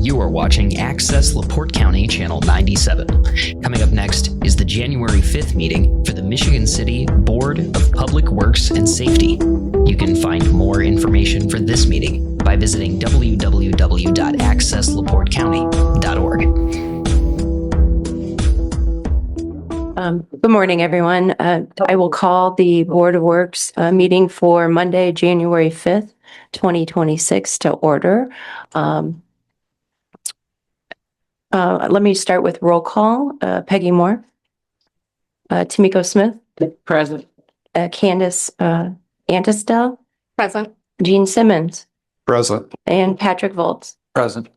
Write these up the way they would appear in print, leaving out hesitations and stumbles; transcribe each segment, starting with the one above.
You are watching Access LaPorte County Channel 97. Coming up next is the January 5th meeting for the Michigan City Board of Public Works and Safety. You can find more information for this meeting by visiting www.accesslaportecounty.org. Good morning, everyone. I will call the Board of Works meeting for Monday, January 5th, 2026 to order. Let me start with roll call. Peggy Moore. Tamiko Smith. Present. Candace Antistel. Present. Gene Simmons. Present. And Patrick Volz. Present.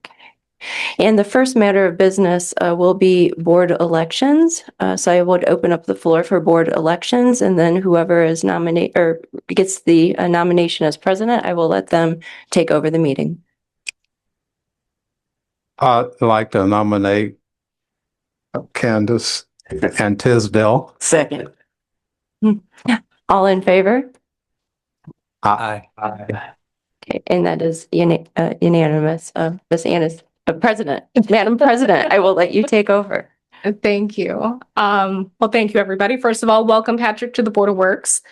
And the first matter of business will be board elections. So I would open up the floor for board elections, and then whoever is nominated or gets the nomination as president, I will let them take over the meeting. I'd like to nominate Candace and Tisdale. Second. All in favor? Aye. Okay, and that is unanimous. Ms. Annis, President, Madam President, I will let you take over. Thank you. Well, thank you, everybody. First of all, welcome Patrick to the Board of Works.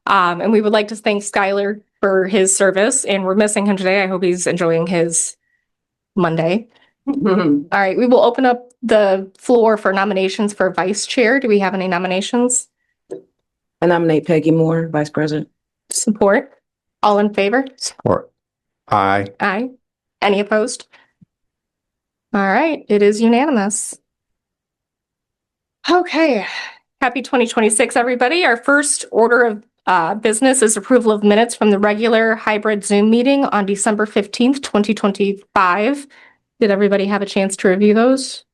And we would like to thank Skylar for his service, and we're missing him today. I hope he's enjoying his Monday. All right, we will open up the floor for nominations for vice chair. Do we have any nominations? I nominate Peggy Moore, Vice President. Support? All in favor? Support. Aye. Aye. Any opposed? All right, it is unanimous. Okay, happy 2026, everybody. Our first order of business is approval of minutes from the regular hybrid Zoom meeting on December 15th, 2025. Did everybody have a chance to review those?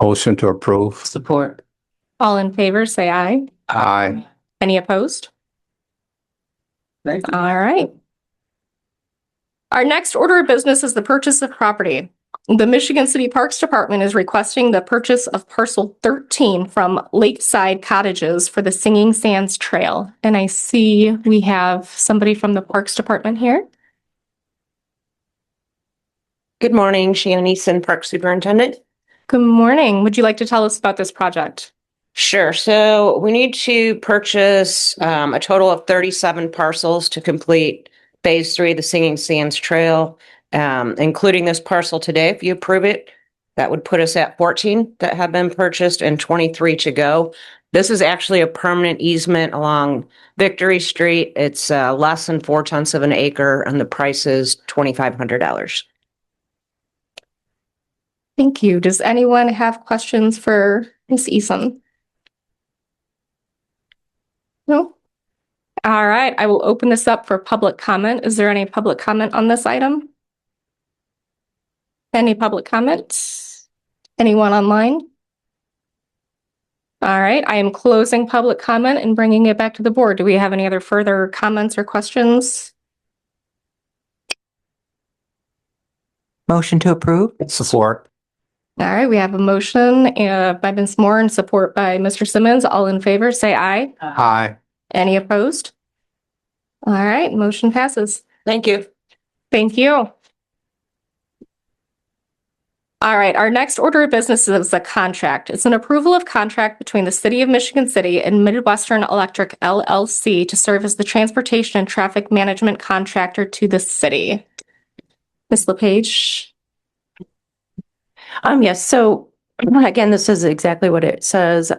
Motion to approve. Support. All in favor, say aye. Aye. Any opposed? Thank you. All right. Our next order of business is the purchase of property. The Michigan City Parks Department is requesting the purchase of parcel 13 from Lakeside Cottages for the Singing Sands Trail. And I see we have somebody from the Parks Department here. Good morning, Shannon Eason, Park Superintendent. Good morning. Would you like to tell us about this project? Sure. So we need to purchase a total of 37 parcels to complete Phase 3, the Singing Sands Trail, including this parcel today. If you approve it, that would put us at 14 that have been purchased and 23 to go. This is actually a permanent easement along Victory Street. It's less than 4/10 of an acre, and the price is $2,500. Thank you. Does anyone have questions for Ms. Eason? No? All right, I will open this up for public comment. Is there any public comment on this item? Any public comments? Anyone online? All right, I am closing public comment and bringing it back to the board. Do we have any other further comments or questions? Motion to approve. Support. All right, we have a motion by Ms. Moore and support by Mr. Simmons. All in favor, say aye. Aye. Any opposed? All right, motion passes. Thank you. Thank you. All right, our next order of business is a contract. It's an approval of contract between the City of Michigan City and Midwestern Electric LLC to serve as the transportation and traffic management contractor to the city. Ms. LePage? Yes, so again, this is exactly what it says.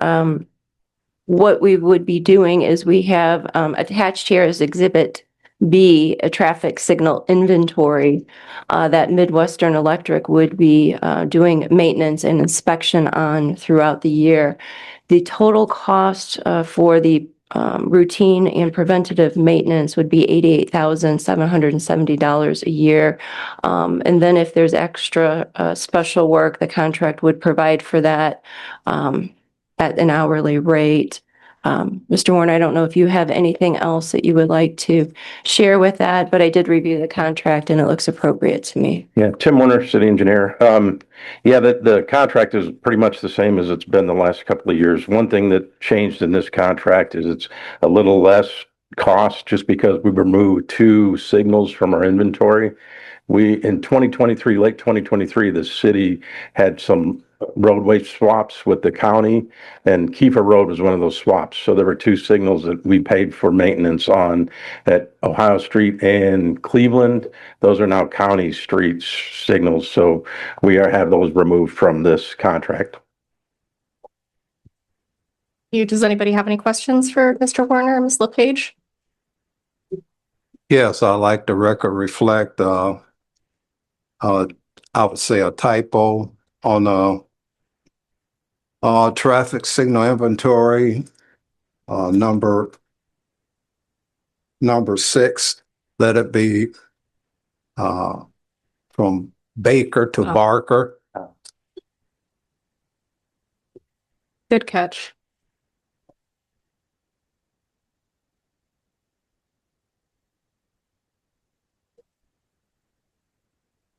What we would be doing is we have attached here as Exhibit B, a traffic signal inventory that Midwestern Electric would be doing maintenance and inspection on throughout the year. The total cost for the routine and preventative maintenance would be $88,770 a year. And then if there's extra special work, the contract would provide for that at an hourly rate. Mr. Warren, I don't know if you have anything else that you would like to share with that, but I did review the contract and it looks appropriate to me. Yeah, Tim Warner, city engineer. Yeah, the contract is pretty much the same as it's been the last couple of years. One thing that changed in this contract is it's a little less cost just because we removed 2 signals from our inventory. In 2023, late 2023, the city had some roadway swaps with the county, and Kiefer Road was one of those swaps. So there were 2 signals that we paid for maintenance on at Ohio Street and Cleveland. Those are now county streets signals, so have those removed from this contract. Does anybody have any questions for Mr. Warner or Ms. LePage? Yes, I like the record reflect, I would say a typo on traffic signal inventory, number 6, let it be from Baker to Oh. Barker. Good catch.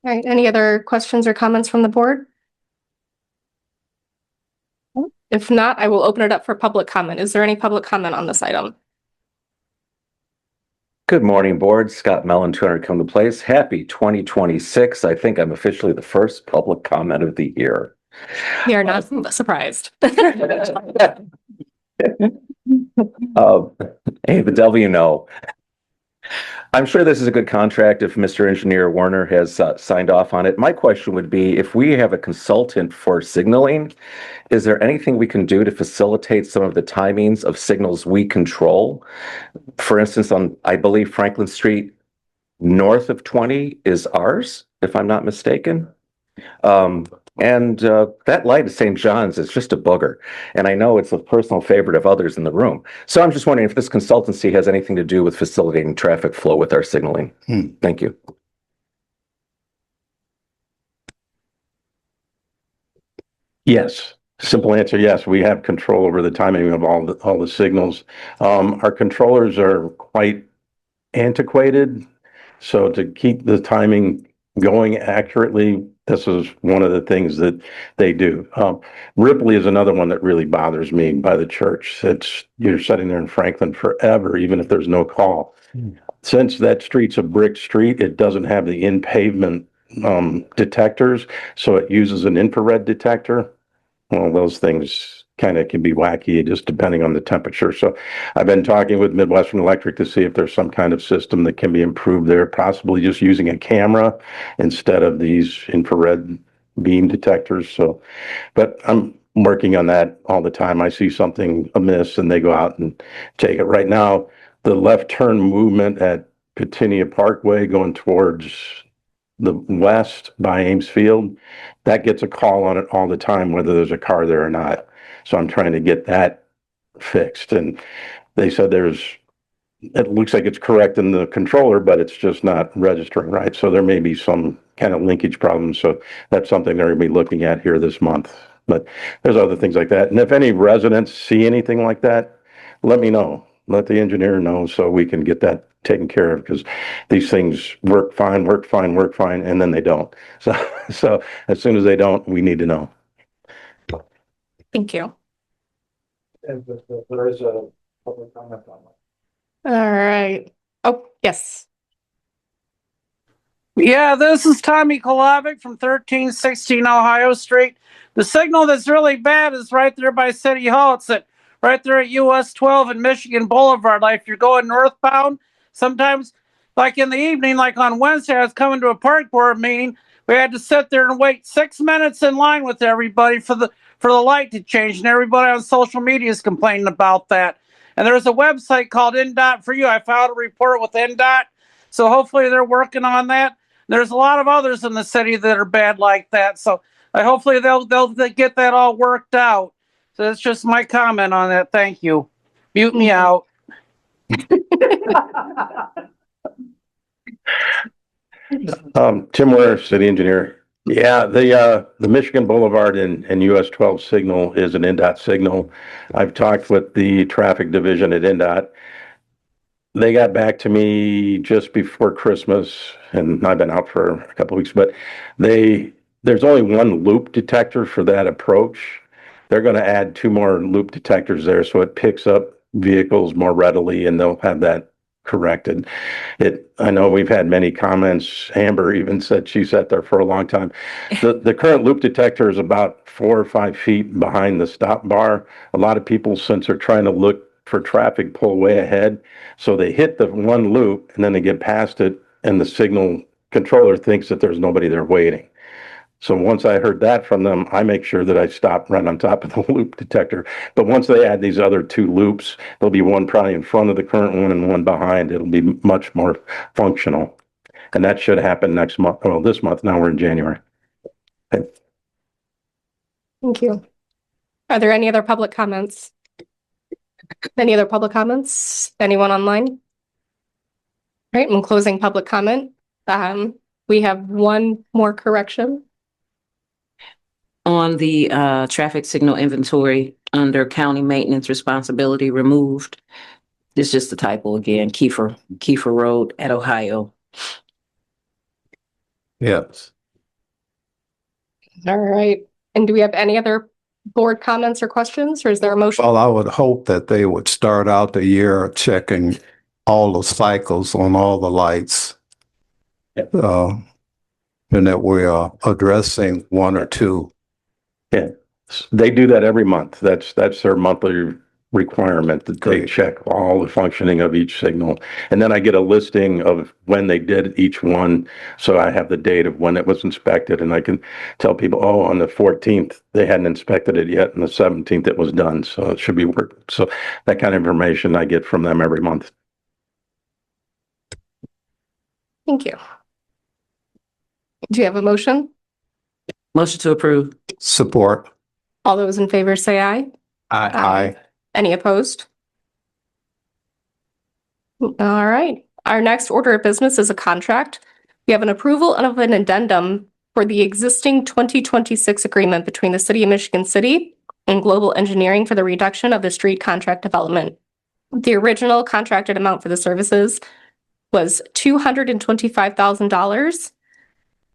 All right, any other questions or comments from the board? If not, I will open it up for public comment. Is there any public comment on this item? Good morning, board. Scott Mellon, 200 Come to Place. Happy 2026. I think I'm officially the first public comment of the year. We are not surprised. Hey, the devil you know. I'm sure this is a good contract if Mr. Engineer Warner has signed off on it. My question would be, if we have a consultant for signaling, is there anything we can do to facilitate some of the timings of signals we control? For instance, on, I believe, Franklin Street, north of 20 is ours, if I'm not mistaken. That light at St. John's is just a booger. And I know it's a personal favorite of others in the room. So I'm just wondering if this consultancy has anything to do with facilitating traffic flow with our signaling. Thank you. Yes. Simple answer, yes. We have control over the timing of all the signals. Our controllers are quite antiquated. So to keep the timing going accurately, this is one of the things that they do. Ripley is another one that really bothers me by the church. You're sitting there in Franklin forever, even if there's no call. Since that street's a brick street, it doesn't have the in-pavement detectors, so it uses an infrared detector. Well, those things kind of can be wacky just depending on the temperature. So I've been talking with Midwestern Electric to see if there's some kind of system that can be improved there, possibly just using a camera instead of these infrared beam detectors. So, but I'm working on that all the time. I see something amiss and they go out and take it. Right now, the left turn movement at Petinia Parkway going towards the west by Ames Field, that gets a call on it all the time, whether there's a car there or not. So I'm trying to get that fixed. And they said it looks like it's correct in the controller, but it's just not registering right. So there may be some kind of linkage problem. So that's something they're going to be looking at here this month. But there's other things like that. And if any residents see anything like that, let me know. Let the engineer know so we can get that taken care of, because these things work fine, and then they don't. So as soon as they don't, we need to know. Thank you. There is a public comment on that. All right. Oh, yes. Yeah, this is Tommy Kolovic from 1316 Ohio Street. The signal that's really bad is right there by City Hall. It's right there at US 12 and Michigan Boulevard. Like if you're going northbound, sometimes like in the evening, like on Wednesday, I was coming to a park board meeting. We had to sit there and wait 6 minutes in line with everybody for the light to change. And everybody on social media is complaining about that. And there's a website called NDOT for you. I filed a report with NDOT. So hopefully they're working on that. There's a lot of others in the city that are bad like that. So hopefully they'll get that all worked out. So that's just my comment on that. Thank you. Mute me out. Tim Ware, city engineer. Yeah, the Michigan Boulevard and US 12 signal is an NDOT signal. I've talked with the traffic division at NDOT. They got back to me just before Christmas, and I've been out for a couple of weeks, but there's only one loop detector for that approach. They're going to add 2 more loop detectors there, so it picks up vehicles more readily, and they'll have that corrected. I know we've had many comments. Amber even said she sat there for a long time. The current loop detector is about 4 or 5 feet behind the stop bar. A lot of people, since they're trying to look for traffic, pull way ahead. So they hit the one loop and then they get past it and the signal controller thinks that there's nobody there waiting. So once I heard that from them, I make sure that I stop right on top of the loop detector. But once they add these other 2 loops, there'll be one probably in front of the current one and one behind. It'll be much more functional. And that should happen next month. Well, this month, now we're in January. Okay. Thank you. Are there any other public comments? Any other public comments? Anyone online? All right, I'm closing public comment. We have one more correction. On the traffic signal inventory under county maintenance responsibility removed. It's just a typo again, Kiefer Road at Ohio. Yes. All right. And do we have any other board comments or questions, or is there a motion? Well, I would hope that they would start out the year checking all the cycles on all the lights. And that we are addressing 1 or 2. Yeah, they do that every month. That's their monthly requirement that they Great. check all the functioning of each signal. And then I get a listing of when they did each one. So I have the date of when it was inspected and I can tell people, oh, on the 14th, they hadn't inspected it yet. And the 17th it was done. So it should be worked. So that kind of information I get from them every month. Thank you. Do you have a motion? Motion to approve. Support. All those in favor say aye. Aye. Any opposed? All right. Our next order of business is a contract. We have an approval of an addendum for the existing 2026 agreement between the City of Michigan City and Global Engineering for the reduction of the street contract development. The original contracted amount for the services was $225,000.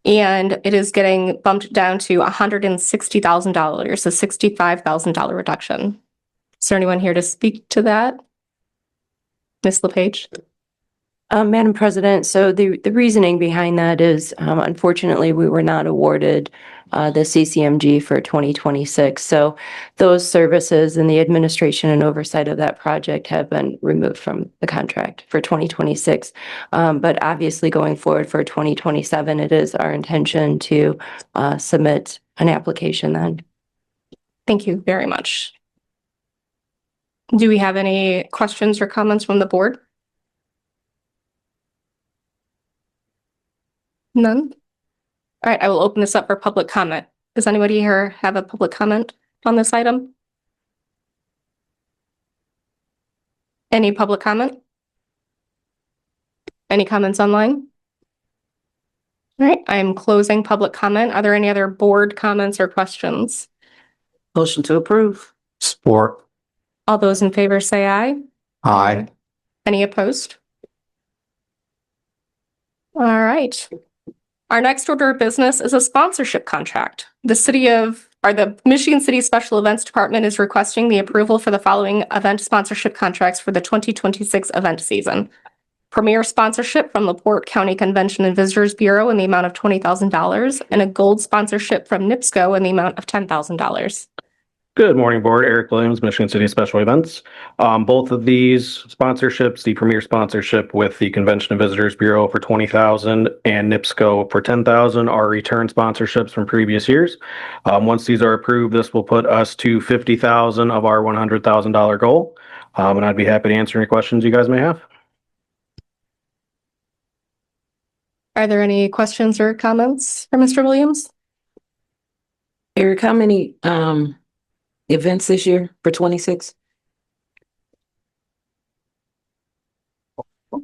And it is getting bumped down to $160,000, a $65,000 reduction. Is there anyone here to speak to that? Ms. LePage? Madam President, so the reasoning behind that is, unfortunately, we were not awarded the CCMG for 2026. So those services and the administration and oversight of that project have been removed from the contract for 2026. But obviously going forward for 2027, it is our intention to submit an application then. Thank you very much. Do we have any questions or comments from the board? None? All right, I will open this up for public comment. Does anybody here have a public comment on this item? Any public comment? Any comments online? All right, I am closing public comment. Are there any other board comments or questions? Motion to approve. Support. All those in favor say aye. Aye. Any opposed? All right. Our next order of business is a sponsorship contract. The Michigan City Special Events Department is requesting the approval for the following event sponsorship contracts for the 2026 event season. Premier sponsorship from LaPorte County Convention and Visitors Bureau in the amount of $20,000 and a gold sponsorship from NIPSCO in the amount of $10,000. Good morning, Board. Eric Williams, Michigan City Special Events. Both of these sponsorships, the premier sponsorship with the Convention and Visitors Bureau for $20,000 and NIPSCO for $10,000 are return sponsorships from previous years. Once these are approved, this will put us to $50,000 of our $100,000 goal. And I'd be happy to answer any questions you guys may have. Are there any questions or comments for Mr. Williams? Eric, how many events this year for 26?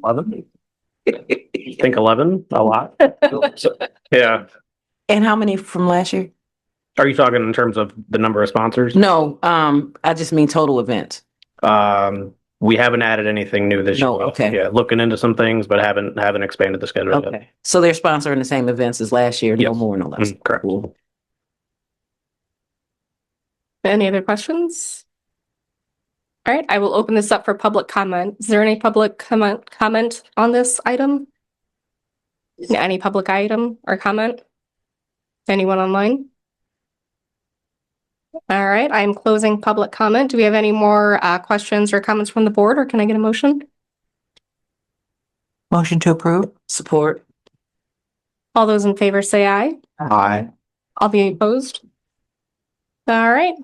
11? I think 11, a lot. Yeah. And how many from last year? Are you talking in terms of the number of sponsors? No, I just mean total events. We haven't added anything new this year. No, okay. Yeah, looking into some things, but haven't expanded the schedule yet. Okay, so they're sponsoring the same events as last year, no Yes. more, no less. Correct. Any other questions? All right, I will open this up for public comment. Is there any public comment on this item? Any public item or comment? Anyone online? All right, I'm closing public comment. Do we have any more questions or comments from the board, or can I get a motion? Motion to approve. Support. All those in favor say aye. Aye. All the opposed? All right,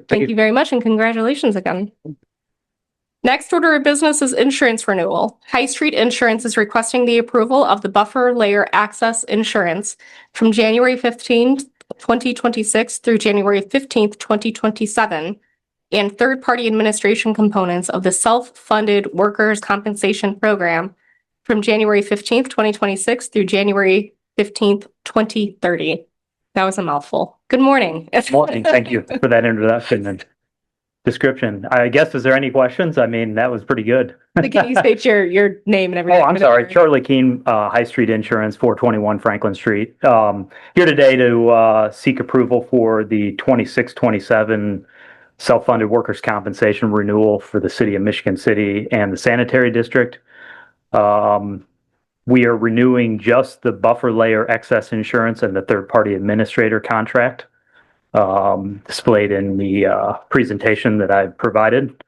thank you very much and congratulations again. Next order of business is insurance renewal. High Street Insurance is requesting the approval of the buffer layer access insurance from January 15th, 2026 through January 15th, 2027, and third-party administration components of the self-funded workers' compensation program from January 15th, 2026 through January 15th, 2030. That was a mouthful. Good morning. Morning. Thank you for that introduction and description. I guess, is there any questions? I mean, that was pretty good. Can you state your name and everything? Oh, I'm sorry. Charlie Keene, High Street Insurance, 421 Franklin Street. Here today to seek approval for the 26-27 self-funded workers' compensation renewal for the city of Michigan City and the sanitary district. We are renewing just the buffer layer excess insurance and the third-party administrator contract, displayed in the presentation that I provided.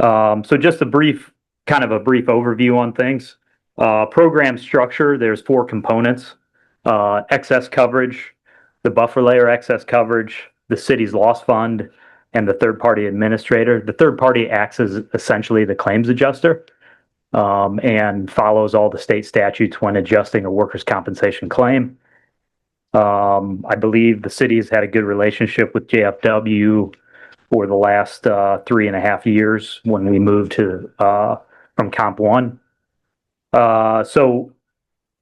So just a brief overview on things. Program structure, there's 4 components. Excess coverage, the buffer layer excess coverage, the city's loss fund, and the third-party administrator. The third party acts as essentially the claims adjuster, and follows all the state statutes when adjusting a workers' compensation claim. I believe the city's had a good relationship with JFW for the last 3.5 years when we moved to from Comp 1. So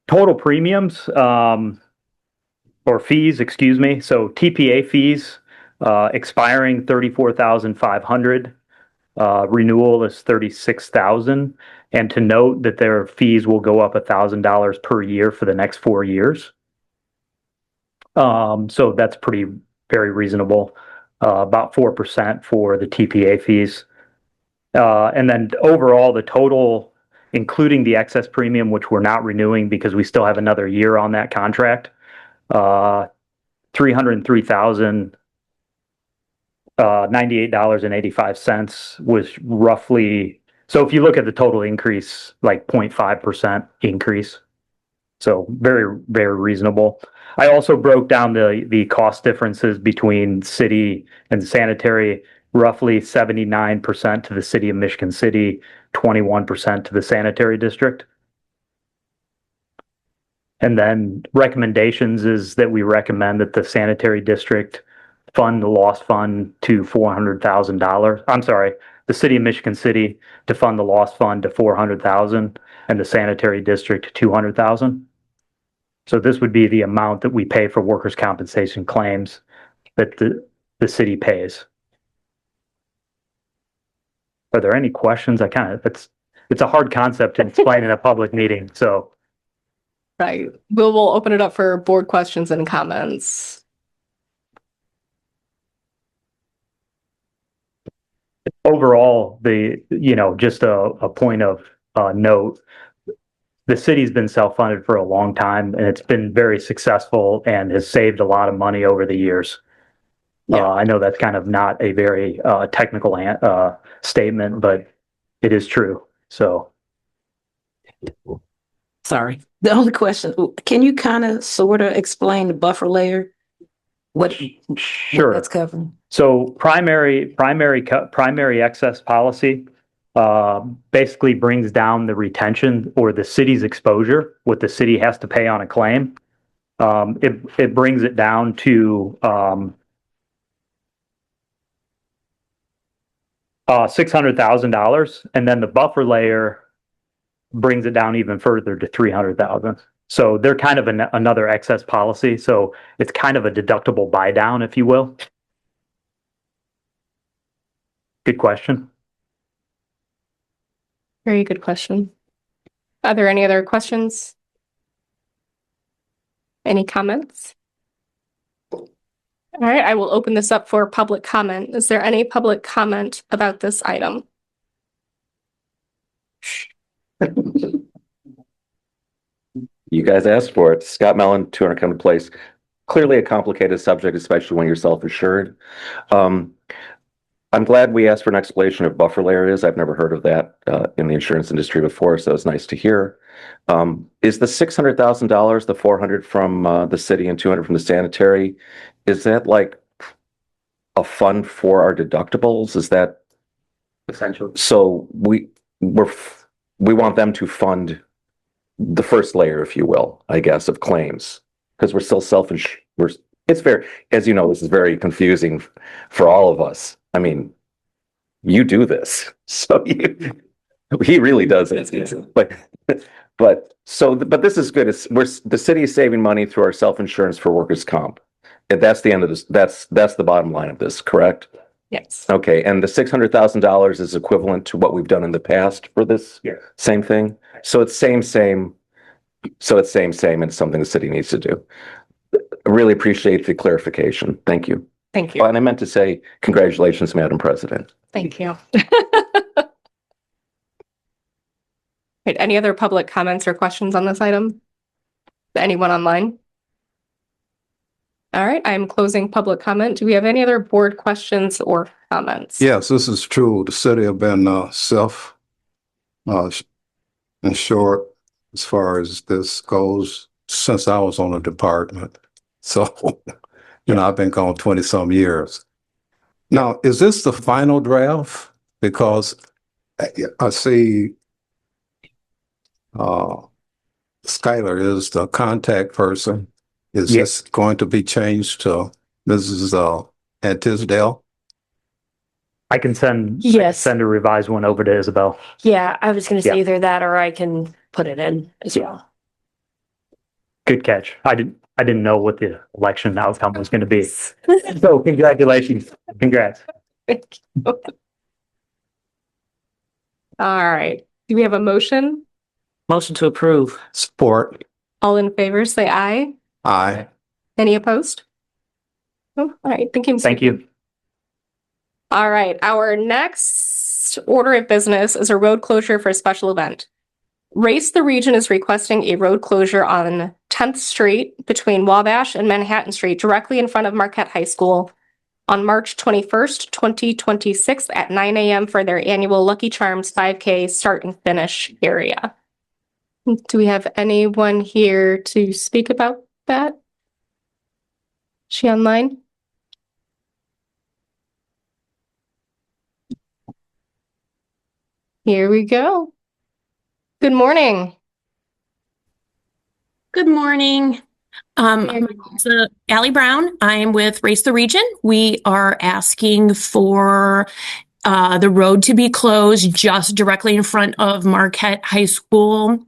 total premiums or fees, excuse me. So TPA fees expiring $34,500. Renewal is $36,000. And to note that their fees will go up $1,000 per year for the next 4 years. So that's very reasonable. About 4% for the TPA fees. And then overall, the total, including the excess premium, which we're not renewing because we still have another year on that contract, $303,098.85 was roughly. So if you look at the total increase, like 0.5% increase. So very, very reasonable. I also broke down the cost differences between city and sanitary, roughly 79% to the city of Michigan City, 21% to the sanitary district. And then recommendations is that we recommend that the sanitary district fund the loss fund to $400,000. I'm sorry, the city of Michigan City to fund the loss fund to $400,000 and the sanitary district $200,000. So this would be the amount that we pay for workers' compensation claims that the city pays. Are there any questions? It's a hard concept to explain in a public meeting, so. Right. We'll open it up for board questions and comments. Overall, just a point of note, the city's been self-funded for a long time and it's been very successful and has saved a lot of money over the years. Yeah. I know that's kind of not a very technical statement, but it is true. So. Sorry. The only question, can you kind of sort of explain the buffer layer? What Sure. that's covering? So primary excess policy basically brings down the retention or the city's exposure, what the city has to pay on a claim. It brings it down to $600,000, and then the buffer layer brings it down even further to $300,000. So they're kind of another excess policy. So it's kind of a deductible buy down, if you will. Good question. Very good question. Are there any other questions? Any comments? All right, I will open this up for public comment. Is there any public comment about this item? You guys asked for it. Scott Mellon, 200 County Place. Clearly a complicated subject, especially when you're self-insured. I'm glad we asked for an explanation of buffer layer is. I've never heard of that in the insurance industry before, so it's nice to hear. Is the $600,000, the 400 from the city and 200 from the sanitary, is that like a fund for our deductibles? Is that Essentially. so we want them to fund the first layer, if you will, I guess, of claims, because we're still self-insured. It's very, as you know, this is very confusing for all of us. I mean, you do this, so he really does it. But this is good. The city is saving money through our self-insurance for workers' comp. And that's the end of this. That's the bottom line of this, correct? Yes. Okay, and the $600,000 is equivalent to what we've done in the past for this? Yes. Same thing? So it's same. So it's same, and it's something the city needs to do. I really appreciate the clarification. Thank you. Thank you. Oh, and I meant to say, congratulations, Madam President. Thank you. Right, any other public comments or questions on this item? Anyone online? All right, I'm closing public comment. Do we have any other board questions or comments? Yes, this is true. The city have been insured as far as this goes since I was on the department. So, I've been gone 20-some years. Now, is this the final draft? Because I see Skylar is the contact person. Is this going to be changed to Mrs. Tisdale? I can send Yes. send a revised one over to Isabel. Yeah, I was gonna say Yeah. either that or I can put it in as well. Good catch. I didn't know what the election outcome was going to be. So congratulations. Congrats. All right, do we have a motion? Motion to approve. Support. All in favor, say aye. Aye. Any opposed? Oh, all right, thank you. Mr. Thank you. All right, our next order of business is a road closure for a special event. Race the Region is requesting a road closure on 10th Street between Wabash and Manhattan Street, directly in front of Marquette High School on March 21st, 2026 at 9 a.m. for their annual Lucky Charms 5K start and finish area. Do we have anyone here to speak about that? Is she online? Here we go. Good morning. Good morning. My name is Allie Brown. I am with Race the Region. We are asking for the road to be closed just directly in front of Marquette High School.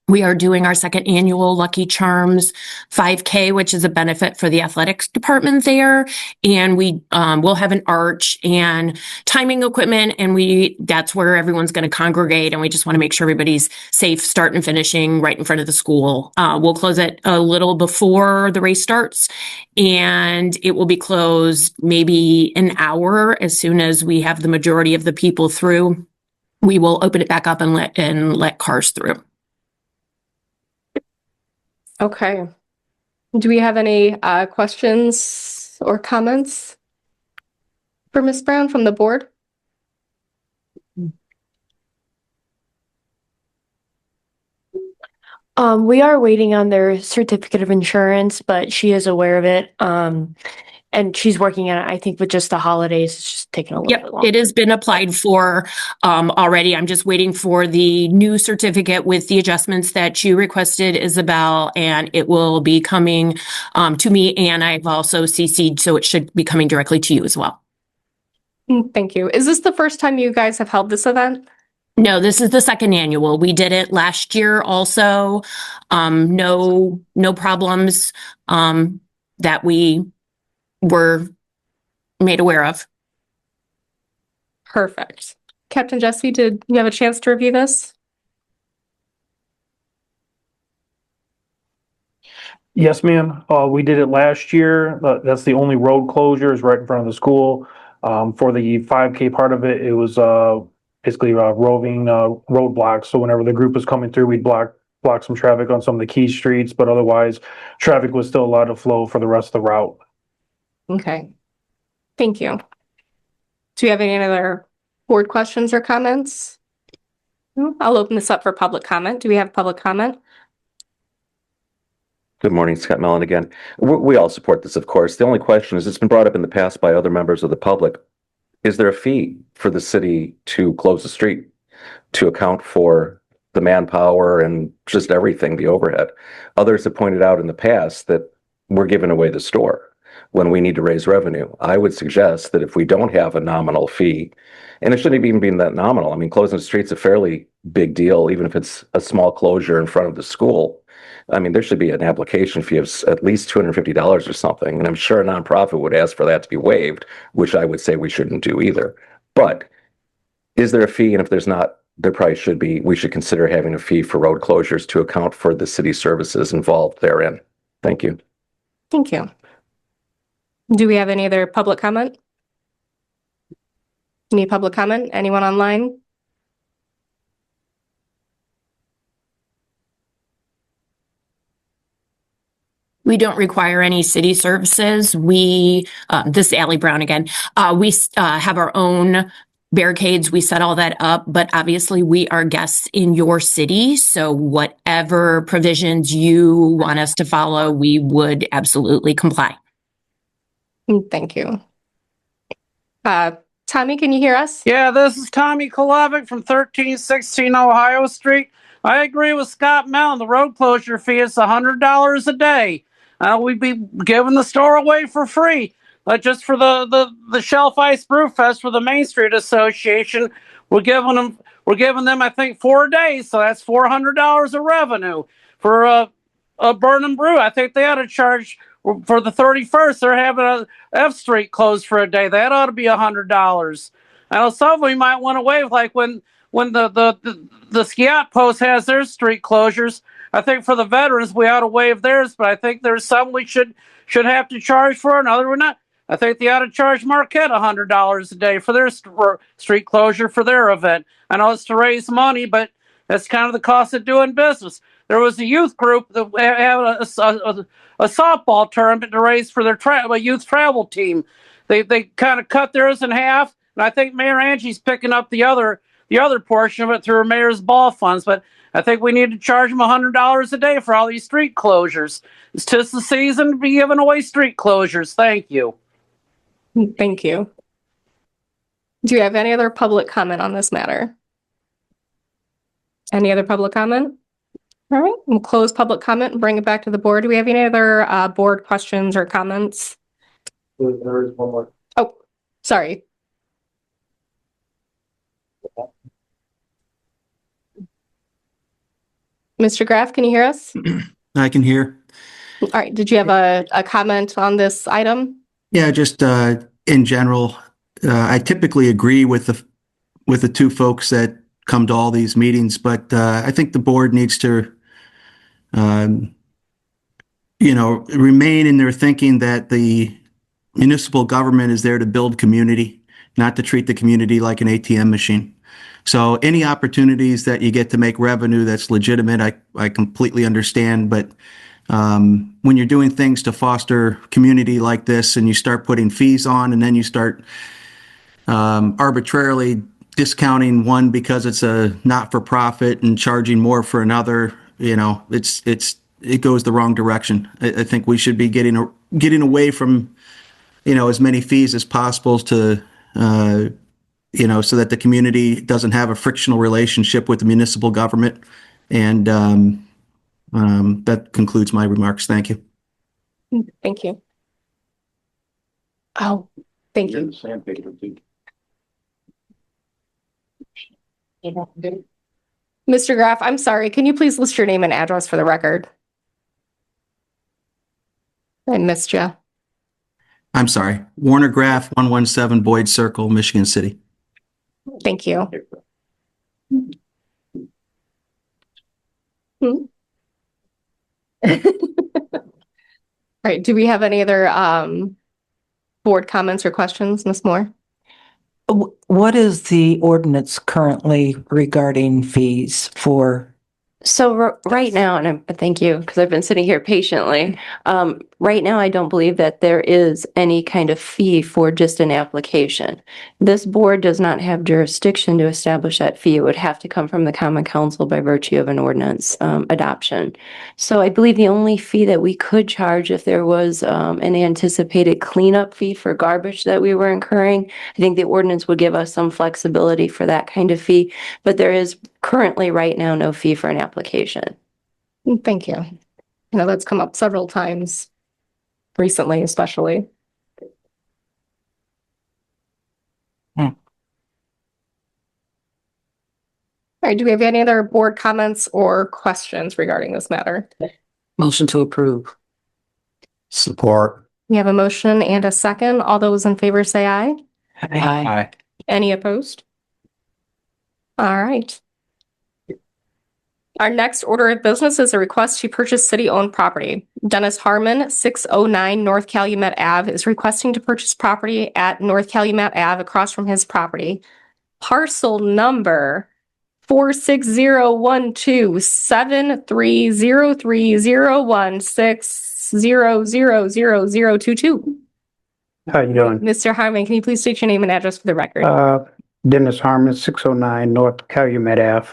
We are doing our second annual Lucky Charms 5K, which is a benefit for the athletics department there. And we will have an arch and timing equipment, and that's where everyone's going to congregate. And we just want to make sure everybody's safe start and finishing right in front of the school. We'll close it a little before the race starts, and it will be closed maybe an hour as soon as we have the majority of the people through. We will open it back up and let cars through. Okay. Do we have any questions or comments for Ms. Brown from the board? We are waiting on their certificate of insurance, but she is aware of it. And she's working on it. I think with just the holidays, it's just taking a little bit longer. It has been applied for already. I'm just waiting for the new certificate with the adjustments that you requested, Isabel, and it will be coming to me, and I've also CC'd, so it should be coming directly to you as well. Thank you. Is this the first time you guys have held this event? No, this is the second annual. We did it last year also. No problems that we were made aware of. Perfect. Captain Jesse, did you have a chance to review this? Yes, ma'am. We did it last year. That's the only road closure is right in front of the school. For the 5K part of it, it was basically roving roadblocks. So whenever the group was coming through, we'd block some traffic on some of the key streets, but otherwise traffic was still allowed to flow for the rest of the route. Okay. Thank you. Do you have any other board questions or comments? No? I'll open this up for public comment. Do we have public comment? Good morning, Scott Mellon again. We all support this, of course. The only question is, it's been brought up in the past by other members of the public. Is there a fee for the city to close the street to account for the manpower and just everything, the overhead? Others have pointed out in the past that we're giving away the store when we need to raise revenue. I would suggest that if we don't have a nominal fee, and it shouldn't even be that nominal. I mean, closing the street's a fairly big deal, even if it's a small closure in front of the school. I mean, there should be an application fee of at least $250 or something. And I'm sure a nonprofit would ask for that to be waived, which I would say we shouldn't do either. But is there a fee? And if there's not, there probably should be. We should consider having a fee for road closures to account for the city services involved therein. Thank you. Thank you. Do we have any other public comment? Any public comment? Anyone online? We don't require any city services. We, this is Allie Brown again. We have our own barricades. We set all that up, but obviously we are guests in your city. So whatever provisions you want us to follow, we would absolutely comply. Thank you. Tommy, can you hear us? Yeah, this is Tommy Kolovic from 1316 Ohio Street. I agree with Scott Mellon. The road closure fee is $100 a day. We'd be giving the store away for free. Just for the Shelf Ice Brew Fest for the Main Street Association, we're giving them I think 4 days, so that's $400 of revenue. For a Burnham Brew, I think they ought to charge for the 31st. They're having a F Street closed for a day. That ought to be $100. I know some of we might want to waive, like when the Skiat Post has their street closures. I think for the veterans we ought to waive theirs, but I think there's some we should have to charge for, and other we're not. I think they ought to charge Marquette $100 a day for their street closure for their event. I know it's to raise money, but that's kind of the cost of doing business. There was a youth group that had a softball tournament to raise for their youth travel team. They kind of cut theirs in half, and I think Mayor Angie's picking up the other portion of it through her mayor's ball funds. But I think we need to charge them $100 a day for all these street closures. It's just the season to be giving away street closures. Thank you. Thank you. Do you have any other public comment on this matter? Any other public comment? All right, we'll close public comment and bring it back to the board. Do we have any other board questions or comments? There is one more. Oh, sorry. Mr. Graff, can you hear us? I can hear. All right, did you have a comment on this item? Yeah, just in general, I typically agree with the two folks that come to all these meetings, but I think the board needs to, remain in their thinking that the municipal government is there to build community, not to treat the community like an ATM machine. So any opportunities that you get to make revenue that's legitimate, I completely understand. But when you're doing things to foster community like this and you start putting fees on and then you start arbitrarily discounting one because it's a not-for-profit and charging more for another, it goes the wrong direction. I think we should be getting away from, as many fees as possible to so that the community doesn't have a frictional relationship with the municipal government. And that concludes my remarks. Thank you. Thank you. Oh, thank you. Mr. Graff, I'm sorry. Can you please list your name and address for the record? I missed you. I'm sorry. Warner Graff, 117 Boyd Circle, Michigan City. Thank you. All right. Do we have any other board comments or questions, Ms. Moore? What is the ordinance currently regarding fees for? So right now, and thank you, because I've been sitting here patiently. Right now, I don't believe that there is any kind of fee for just an application. This board does not have jurisdiction to establish that fee. It would have to come from the Common Council by virtue of an ordinance adoption. So I believe the only fee that we could charge if there was an anticipated cleanup fee for garbage that we were incurring, I think the ordinance would give us some flexibility for that kind of fee. But there is currently right now no fee for an application. Thank you. You know, that's come up several times recently, especially. All right, do we have any other board comments or questions regarding this matter? Motion to approve. Support. We have a motion and a second. All those in favor say aye. Aye. Any opposed? All right. Our next order of business is a request to purchase city-owned property. Dennis Harmon, 609 North Calumet Ave, is requesting to purchase property at North Calumet Ave across from his property. Parcel number 4603273030160000022. How you doing? Mr. Harmon, can you please state your name and address for the record? Dennis Harmon, 609 North Calumet Ave.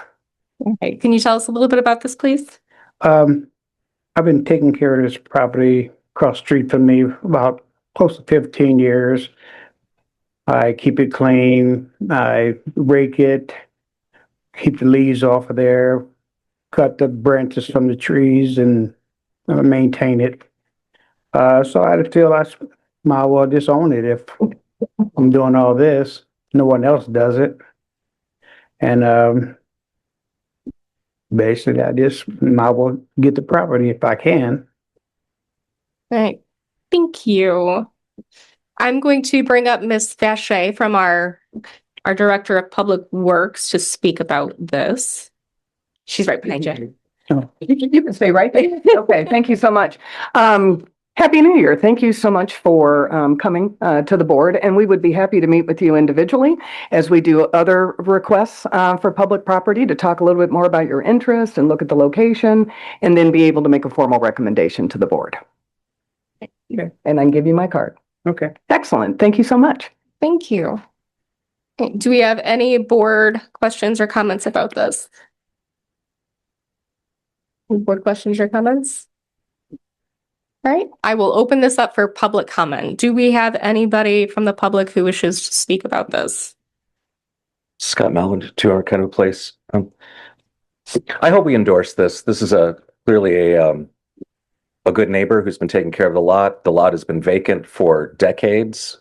Okay, can you tell us a little bit about this, please? I've been taking care of this property across the street from me about close to 15 years. I keep it clean. I rake it, keep the leaves off of there, cut the branches from the trees and maintain it. So I feel I might well disown it if I'm doing all this. No one else does it. And basically, I just might well get the property if I can. All right, thank you. I'm going to bring up Ms. Vache from our Director of Public Works to speak about this. She's right behind you. You can stay right there. Okay, thank you so much. Happy New Year. Thank you so much for coming to the board, and we would be happy to meet with you individually as we do other requests for public property to talk a little bit more about your interest and look at the location, and then be able to make a formal recommendation to the board. Okay. And I can give you my card. Okay. Excellent. Thank you so much. Thank you. Okay, do we have any board questions or comments about this? Any board questions or comments? All right, I will open this up for public comment. Do we have anybody from the public who wishes to speak about this? Scott Melland, 2 Arcado Place. I hope we endorse this. This is clearly a good neighbor who's been taking care of the lot. The lot has been vacant for decades.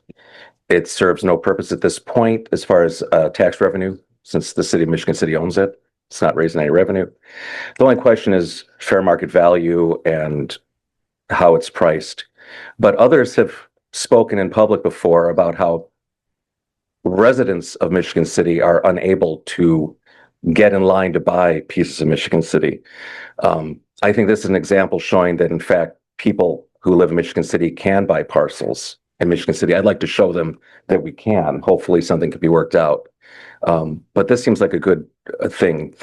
It serves no purpose at this point as far as tax revenue, since the city of Michigan City owns it. It's not raising any revenue. The only question is fair market value and how it's priced. But others have spoken in public before about how residents of Michigan City are unable to get in line to buy pieces of Michigan City. I think this is an example showing that, in fact, people who live in Michigan City can buy parcels in Michigan City. I'd like to show them that we can. Hopefully something could be worked out. But this seems like a good thing.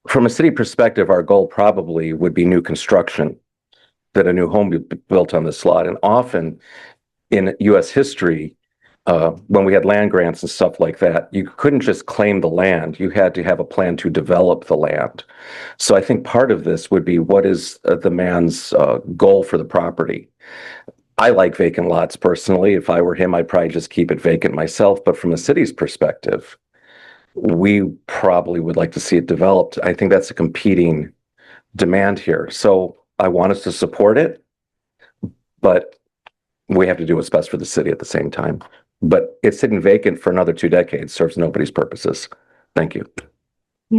From a city perspective, our goal probably would be new construction, that a new home be built on this lot. And often in U.S. history, when we had land grants and stuff like that, you couldn't just claim the land. You had to have a plan to develop the land. So I think part of this would be, what is the man's goal for the property? I like vacant lots personally. If I were him, I'd probably just keep it vacant myself. But from the city's perspective, we probably would like to see it developed. I think that's a competing demand here. So I want us to support it, but we have to do what's best for the city at the same time. But it's sitting vacant for another 2 decades, serves nobody's purposes. Thank you.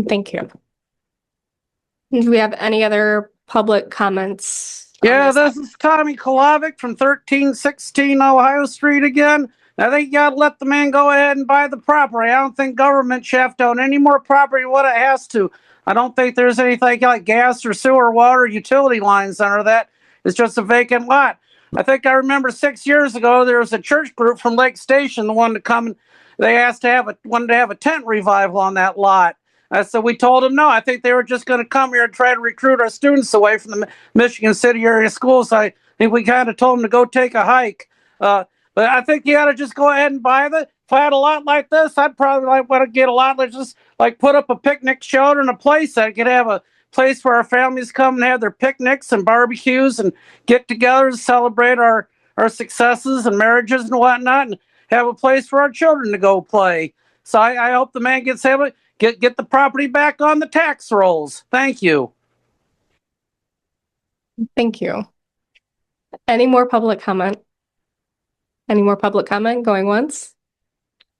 Thank you. Do we have any other public comments? Yeah, this is Tommy Kolavic from 1316 Ohio Street again. I think you gotta let the man go ahead and buy the property. I don't think government should have to own any more property than what it has to. I don't think there's anything like gas or sewer, water, utility lines under that. It's just a vacant lot. I think I remember 6 years ago, there was a church group from Lake Station, the one to come, and they asked to have wanted to have a tent revival on that lot. So we told them no. I think they were just going to come here and try to recruit our students away from the Michigan City area schools. I think we kind of told them to go take a hike. But I think you got to just go ahead and buy the. If I had a lot like this, I'd probably want to get a lot. Let's just like put up a picnic shelter and a place that could have a place where our families come and have their picnics and barbecues and get together to celebrate our successes and marriages and whatnot, and have a place for our children to go play. So I hope the man gets able to get the property back on the tax rolls. Thank you. Thank you. Any more public comment? Any more public comment going once?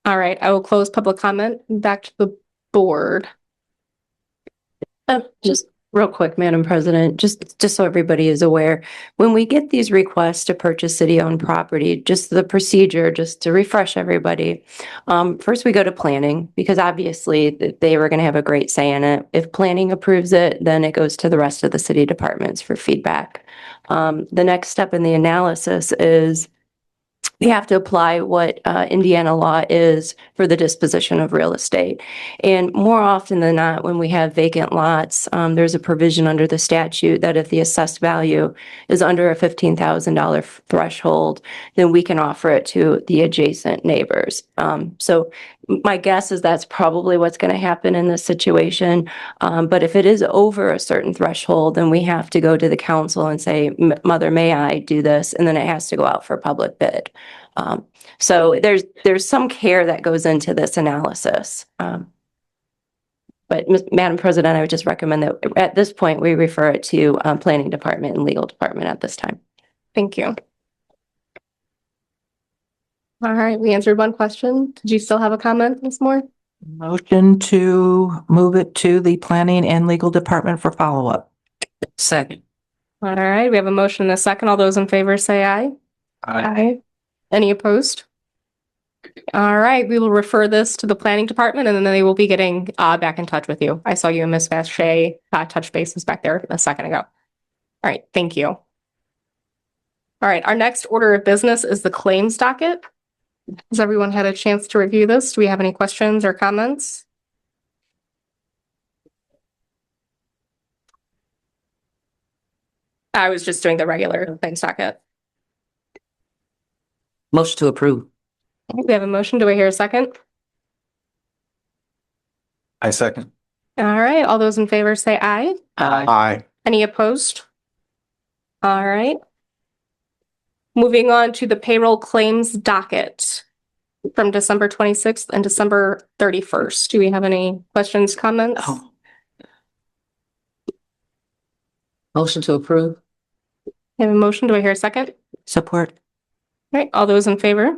All right, I will close public comment. Back to the board. Just real quick, Madam President, just so everybody is aware, when we get these requests to purchase city-owned property, just the procedure, just to refresh everybody. First, we go to planning because obviously they were going to have a great say in it. If planning approves it, then it goes to the rest of the city departments for feedback. The next step in the analysis is we have to apply what Indiana law is for the disposition of real estate. And more often than not, when we have vacant lots, there's a provision under the statute that if the assessed value is under a $15,000 threshold, then we can offer it to the adjacent neighbors. So my guess is that's probably what's going to happen in this situation. But if it is over a certain threshold, then we have to go to the council and say, Mother, may I do this? And then it has to go out for public bid. So there's some care that goes into this analysis. But Madam President, I would just recommend that at this point, we refer it to Planning Department and Legal Department at this time. Thank you. All right, we answered one question. Did you still have a comment, Ms. Moore? Motion to move it to the Planning and Legal Department for follow-up. Second. All right, we have a motion and a second. All those in favor say aye. Aye. Any opposed? All right, we will refer this to the planning department and then they will be getting back in touch with you. I saw you and Ms. Vache touch bases back there a second ago. All right, thank you. All right, our next order of business is the claims docket. Has everyone had a chance to review this? Do we have any questions or comments? I was just doing the regular claims docket. Motion to approve. We have a motion. Do I hear a second? I second. All right, all those in favor say aye. Aye. Any opposed? All right. Moving on to the payroll claims docket from December 26th and December 31st. Do we have any questions, comments? Oh. Motion to approve. We have a motion. Do I hear a second? Support. All right, all those in favor?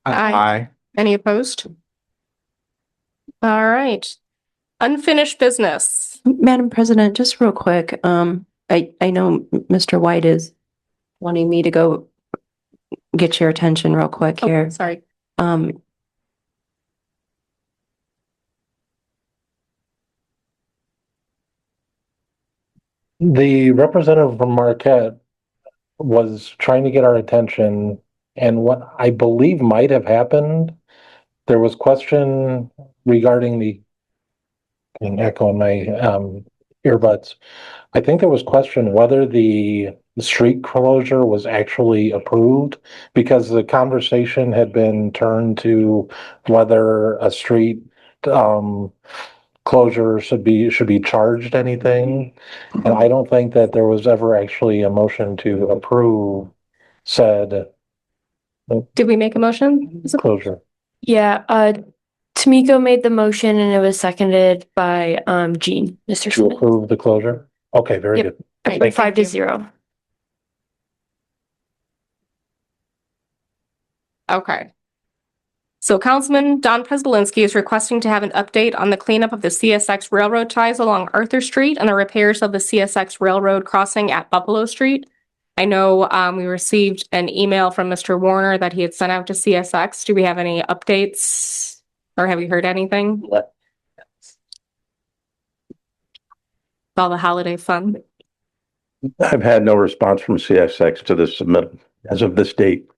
Aye. Any opposed? All right. Unfinished business. Madam President, just real quick, I know Mr. White is wanting me to go get your attention real quick here. Sorry. The representative from Marquette was trying to get our attention, and what I believe might have happened, there was question regarding the echo in my earbuds. I think there was question whether the street closure was actually approved, because the conversation had been turned to whether a street closure should be charged anything. And I don't think that there was ever actually a motion to approve said Did we make a motion? closure. Yeah, Tamiko made the motion and it was seconded by Jean, Mr. To Smith. approve the closure? Okay, very Yep. good. Right, Thank you. 5-0. Okay. So Councilman Don Prespolinski is requesting to have an update on the cleanup of the CSX railroad ties along Arthur Street and the repairs of the CSX railroad crossing at Buffalo Street. I know we received an email from Mr. Warner that he had sent out to CSX. Do we have any updates or have you heard anything? All the holiday fun. I've had no response from CSX to this submittal as of this date.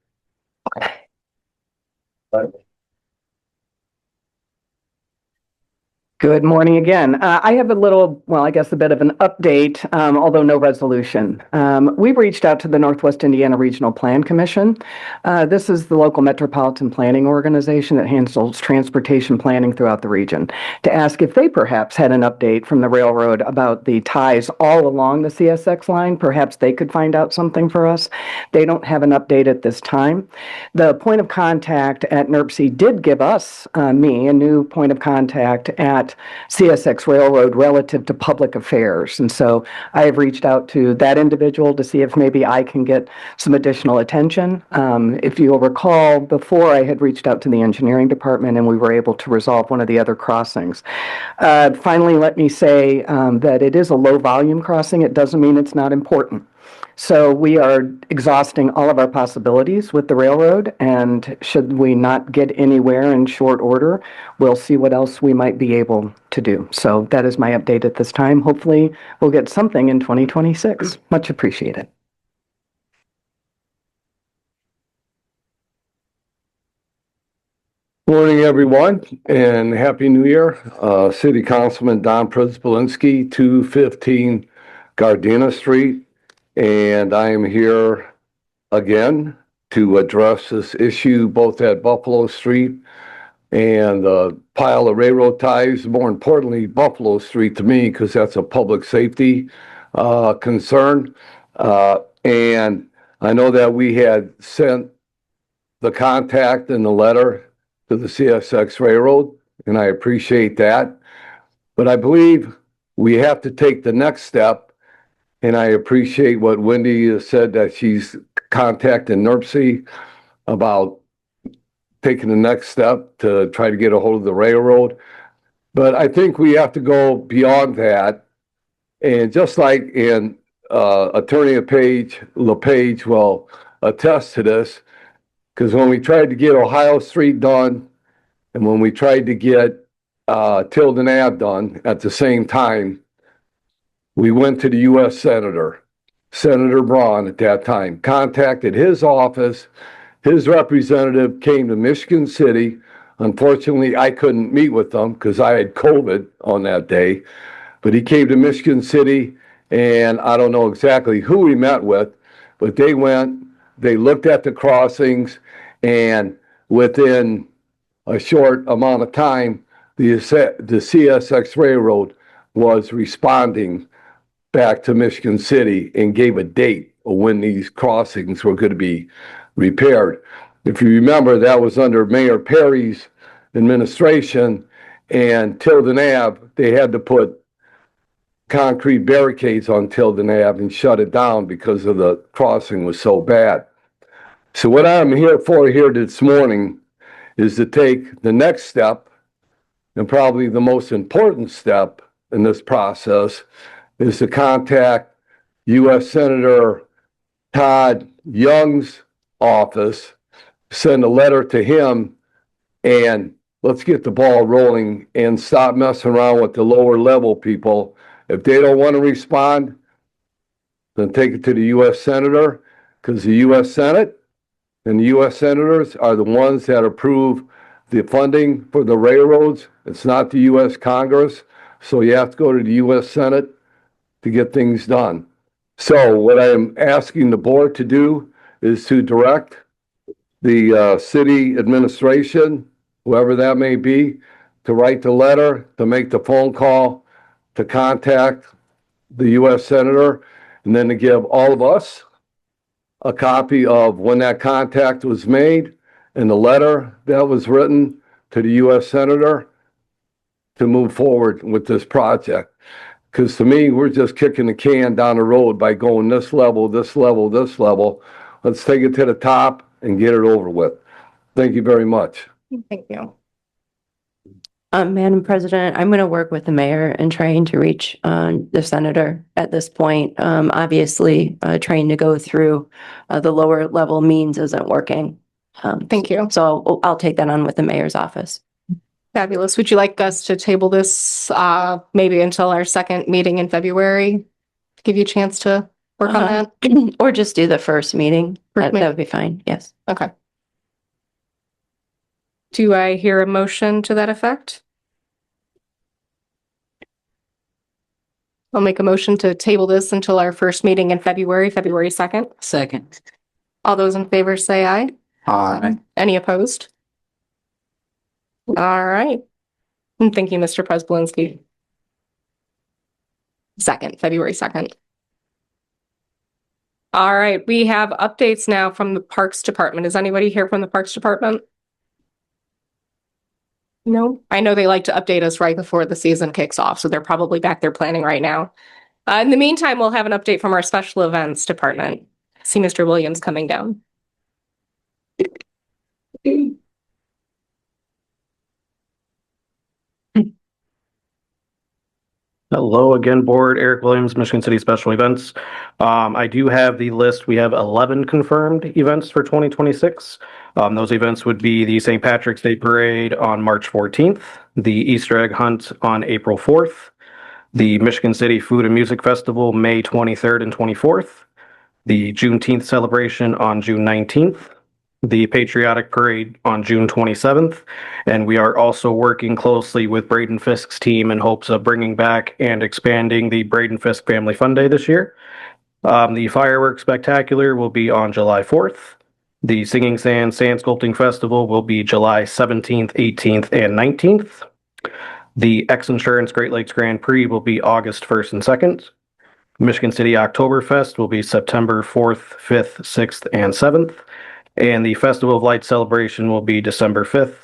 Good morning again. I have a little, well, I guess a bit of an update, although no resolution. We've reached out to the Northwest Indiana Regional Plan Commission. This is the local metropolitan planning organization that handles transportation planning throughout the region, to ask if they perhaps had an update from the railroad about the ties all along the CSX line. Perhaps they could find out something for us. They don't have an update at this time. The point of contact at NERC did give us, me, a new point of contact at CSX Railroad relative to public affairs. And so I have reached out to that individual to see if maybe I can get some additional attention. If you'll recall, before I had reached out to the engineering department and we were able to resolve one of the other crossings. Finally, let me say that it is a low volume crossing. It doesn't mean it's not important. So we are exhausting all of our possibilities with the railroad, and should we not get anywhere in short order, we'll see what else we might be able to do. So that is my update at this time. Hopefully we'll get something in 2026. Much appreciated. Morning, everyone, and Happy New Year. City Councilman Don Przybylski, 215 Gardena Street. And I am here again to address this issue both at Buffalo Street and the pile of railroad ties. More importantly, Buffalo Street to me, because that's a public safety concern. And I know that we had sent the contact and the letter to the CSX Railroad, and I appreciate that. But I believe we have to take the next step. And I appreciate what Wendy has said, that she's contacting NERC about taking the next step to try to get a hold of the railroad. But I think we have to go beyond that. And just like in Attorney LePage will attest to this, because when we tried to get Ohio Street done and when we tried to get Tilden Ave done at the same time, we went to the U.S. Senator, Senator Braun at that time, contacted his office. His representative came to Michigan City. Unfortunately, I couldn't meet with them because I had COVID on that day. But he came to Michigan City, and I don't know exactly who he met with, but they went, they looked at the crossings, and within a short amount of time, the CSX Railroad was responding back to Michigan City and gave a date of when these crossings were going to be repaired. If you remember, that was under Mayor Perry's administration, and Tilden Ave, they had to put concrete barricades on Tilden Ave and shut it down because of the crossing was so bad. So what I'm here for here this morning is to take the next step, and probably the most important step in this process, is to contact U.S. Senator Todd Young's office, send a letter to him, and let's get the ball rolling and stop messing around with the lower level people. If they don't want to respond, then take it to the U.S. Senator, because the U.S. Senate and the U.S. Senators are the ones that approve the funding for the railroads. It's not the U.S. Congress, so you have to go to the U.S. Senate to get things done. So what I am asking the board to do is to direct the city administration, whoever that may be, to write the letter, to make the phone call, to contact the U.S. Senator, and then to give all of us a copy of when that contact was made and the letter that was written to the U.S. Senator to move forward with this project. Because to me, we're just kicking the can down the road by going this level, this level, this level. Let's take it to the top and get it over with. Thank you very much. Thank you. Madam President, I'm going to work with the mayor in trying to reach the senator at this point. Obviously, trying to go through the lower level means isn't working. Thank you. So I'll take that on with the mayor's office. Fabulous. Would you like us to table this maybe until our second meeting in February? Give you a chance to work on that? Or just do the first meeting. First That would be fine. Yes. Okay. Do I hear a motion to that effect? I'll make a motion to table this until our first meeting in February 2nd. Second. All those in favor say aye. Aye. Any opposed? All right. And thank you, Mr. Prespolinski. February 2nd. All right, we have updates now from the Parks Department. Is anybody here from the Parks Department? No, I know they like to update us right before the season kicks off, so they're probably back there planning right now. In the meantime, we'll have an update from our Special Events Department. I see Mr. Williams coming down. Hello again, board. Eric Williams, Michigan City Special Events. I do have the list. We have 11 confirmed events for 2026. Those events would be the St. Patrick's Day Parade on March 14th, the Easter egg hunt on April 4th, the Michigan City Food and Music Festival May 23rd and 24th, the Juneteenth celebration on June 19th, the Patriotic Parade on June 27th, and we are also working closely with Braden Fisk's team in hopes of bringing back and expanding the Braden Fisk Family Fun Day this year. The Fireworks Spectacular will be on July 4th. The Singing Sand Sand Sculpting Festival will be July 17th, 18th, and 19th. The X Insurance Great Lakes Grand Prix will be August 1st and 2nd. Michigan City Oktoberfest will be September 4th, 5th, 6th, and 7th. And the Festival of Lights celebration will be December 5th.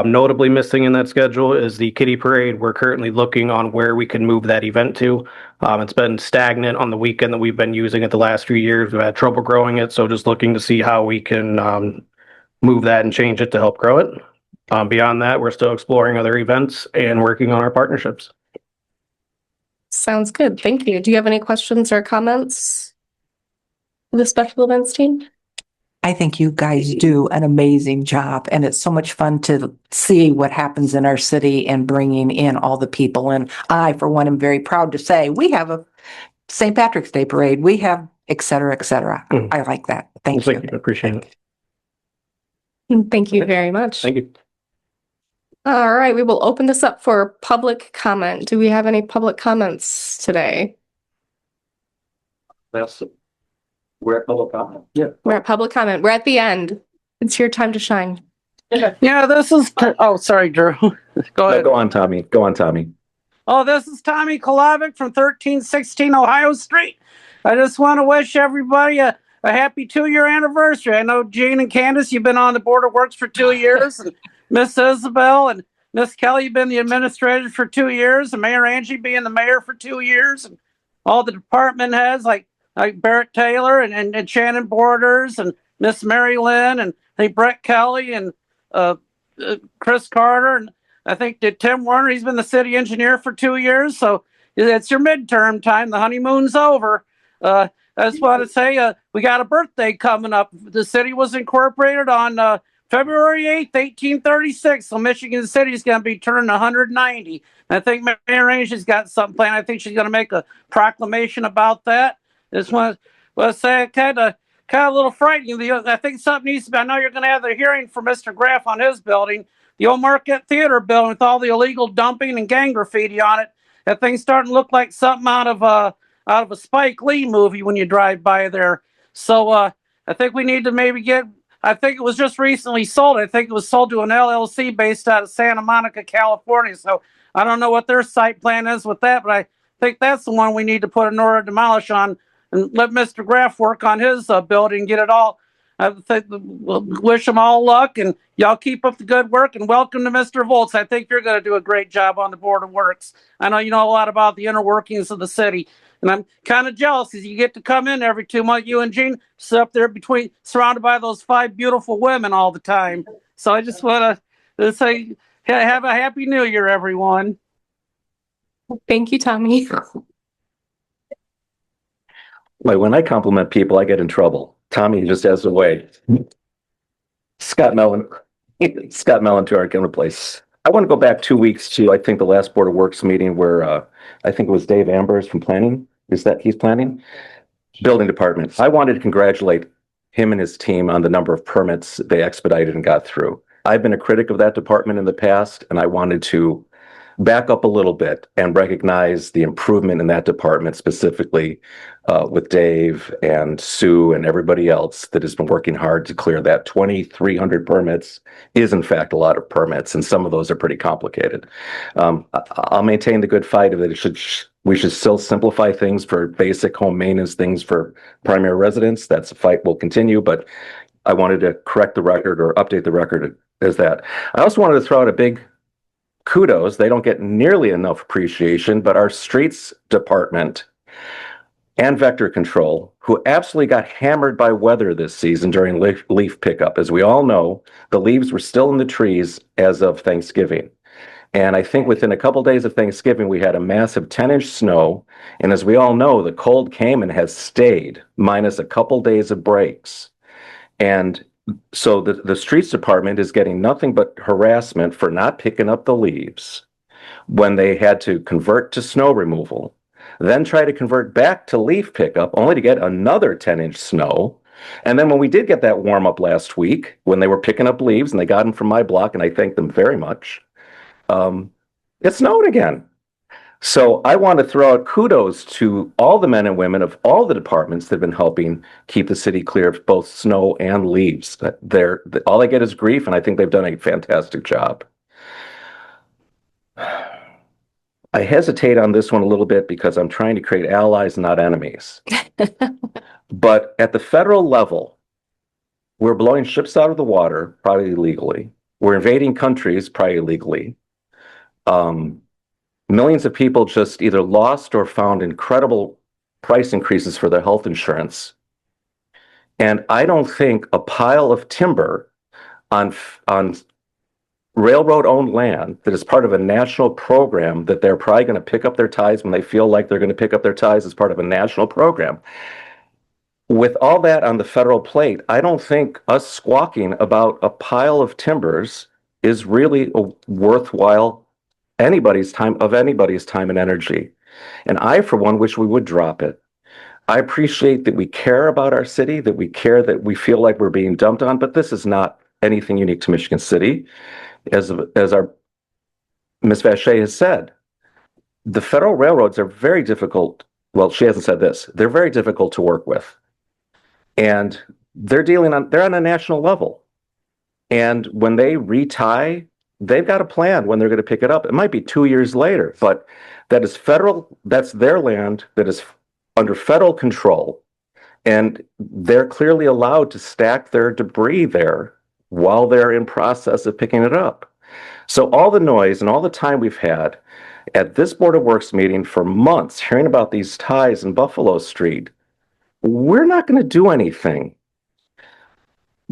Notably missing in that schedule is the Kitty Parade. We're currently looking on where we can move that event to. It's been stagnant on the weekend that we've been using it the last few years. We've had trouble growing it, so just looking to see how we can move that and change it to help grow it. Beyond that, we're still exploring other events and working on our partnerships. Sounds good. Thank you. Do you have any questions or comments for the special events team? I think you guys do an amazing job, and it's so much fun to see what happens in our city and bringing in all the people. And I, for one, am very proud to say we have a St. Patrick's Day parade. We have et cetera, et cetera. I like that. Thank you. I appreciate it. Thank you very much. Thank you. All right, we will open this up for public comment. Do we have any public comments today? We're at public comment. Yeah. We're at public comment. We're at the end. It's your time to shine. Yeah, this is, oh, sorry, Drew. Go ahead. Go on, Tommy. Go on, Tommy. Oh, this is Tommy Kolavic from 1316 Ohio Street. I just want to wish everybody a happy 2-year anniversary. I know Jean and Candace, you've been on the Board of Works for 2 years, and Miss Isabel and Miss Kelly, you've been the administrator for 2 years, and Mayor Angie being the mayor for 2 years, and all the department heads like Barrett Taylor and Shannon Borders and Miss Mary Lynn and I think Brett Kelly and Chris Carter, and I think Tim Werner, he's been the city engineer for 2 years, so it's your midterm time. The honeymoon's over. I just want to say we got a birthday coming up. The city was incorporated on February 8th, 1836, so Michigan City is going to be turning 190. I think Mayor Angie's got something planned. I think she's going to make a proclamation about that. Just want to say kind of a little frightening. I think something needs to be. I know you're going to have the hearing for Mr. Graff on his building, the old Marquette Theater building with all the illegal dumping and gang graffiti on it. That thing's starting to look like something out of a Spike Lee movie when you drive by there. So I think we need to maybe get. I think it was just recently sold. I think it was sold to an LLC based out of Santa Monica, California. So I don't know what their site plan is with that, but I think that's the one we need to put an order to demolish on. And let Mr. Graff work on his building and get it all. I think we'll wish him all luck, and y'all keep up the good work, and welcome to Mr. Volz. I think you're going to do a great job on the Board of Works. I know you know a lot about the inner workings of the city, and I'm kind of jealous as you get to come in every 2 months. You and Jean sit up there surrounded by those 5 beautiful women all the time. So I just want to say, have a happy New Year, everyone. Thank you, Tommy. Like when I compliment people, I get in trouble. Tommy just has a way. Scott Mellon to our camera place. I want to go back 2 weeks to, I think, the last Board of Works meeting where I think it was Dave Ambers from planning. Is that he's planning? building department. I wanted to congratulate him and his team on the number of permits they expedited and got through. I've been a critic of that department in the past, and I wanted to back up a little bit and recognize the improvement in that department, specifically with Dave and Sue and everybody else that has been working hard to clear that. 2,300 permits is in fact a lot of permits, and some of those are pretty complicated. I'll maintain the good fight of it. We should still simplify things for basic home maintenance, things for primary residents. That's a fight we'll continue, but I wanted to correct the record or update the record as that. I also wanted to throw out a big kudos. They don't get nearly enough appreciation, but our streets department and vector control, who absolutely got hammered by weather this season during leaf pickup. As we all know, the leaves were still in the trees as of Thanksgiving. And I think within a couple days of Thanksgiving, we had a massive 10-inch snow. And as we all know, the cold came and has stayed, minus a couple days of breaks. And so the streets department is getting nothing but harassment for not picking up the leaves when they had to convert to snow removal, then try to convert back to leaf pickup only to get another 10-inch snow. And then when we did get that warm up last week, when they were picking up leaves and they got them from my block, and I thank them very much, it snowed again. So I want to throw out kudos to all the men and women of all the departments that have been helping keep the city clear of both snow and leaves. All they get is grief, and I think they've done a fantastic job. I hesitate on this one a little bit because I'm trying to create allies, not enemies. But at the federal level, we're blowing ships out of the water, probably illegally. We're invading countries, probably illegally. Millions of people just either lost or found incredible price increases for their health insurance. And I don't think a pile of timber on railroad-owned land that is part of a national program that they're probably going to pick up their tithes when they feel like they're going to pick up their tithes as part of a national program. With all that on the federal plate, I don't think us squawking about a pile of timbers is really a worthwhile anybody's time and energy. And I, for one, wish we would drop it. I appreciate that we care about our city, that we care that we feel like we're being dumped on, but this is not anything unique to Michigan City. As our Ms. Vacher has said, the federal railroads are very difficult. Well, she hasn't said this. They're very difficult to work with. And they're on a national level. And when they retie, they've got a plan when they're going to pick it up. It might be 2 years later, but that is federal. That's their land that is under federal control. And they're clearly allowed to stack their debris there while they're in process of picking it up. So all the noise and all the time we've had at this Board of Works meeting for months, hearing about these ties in Buffalo Street, we're not going to do anything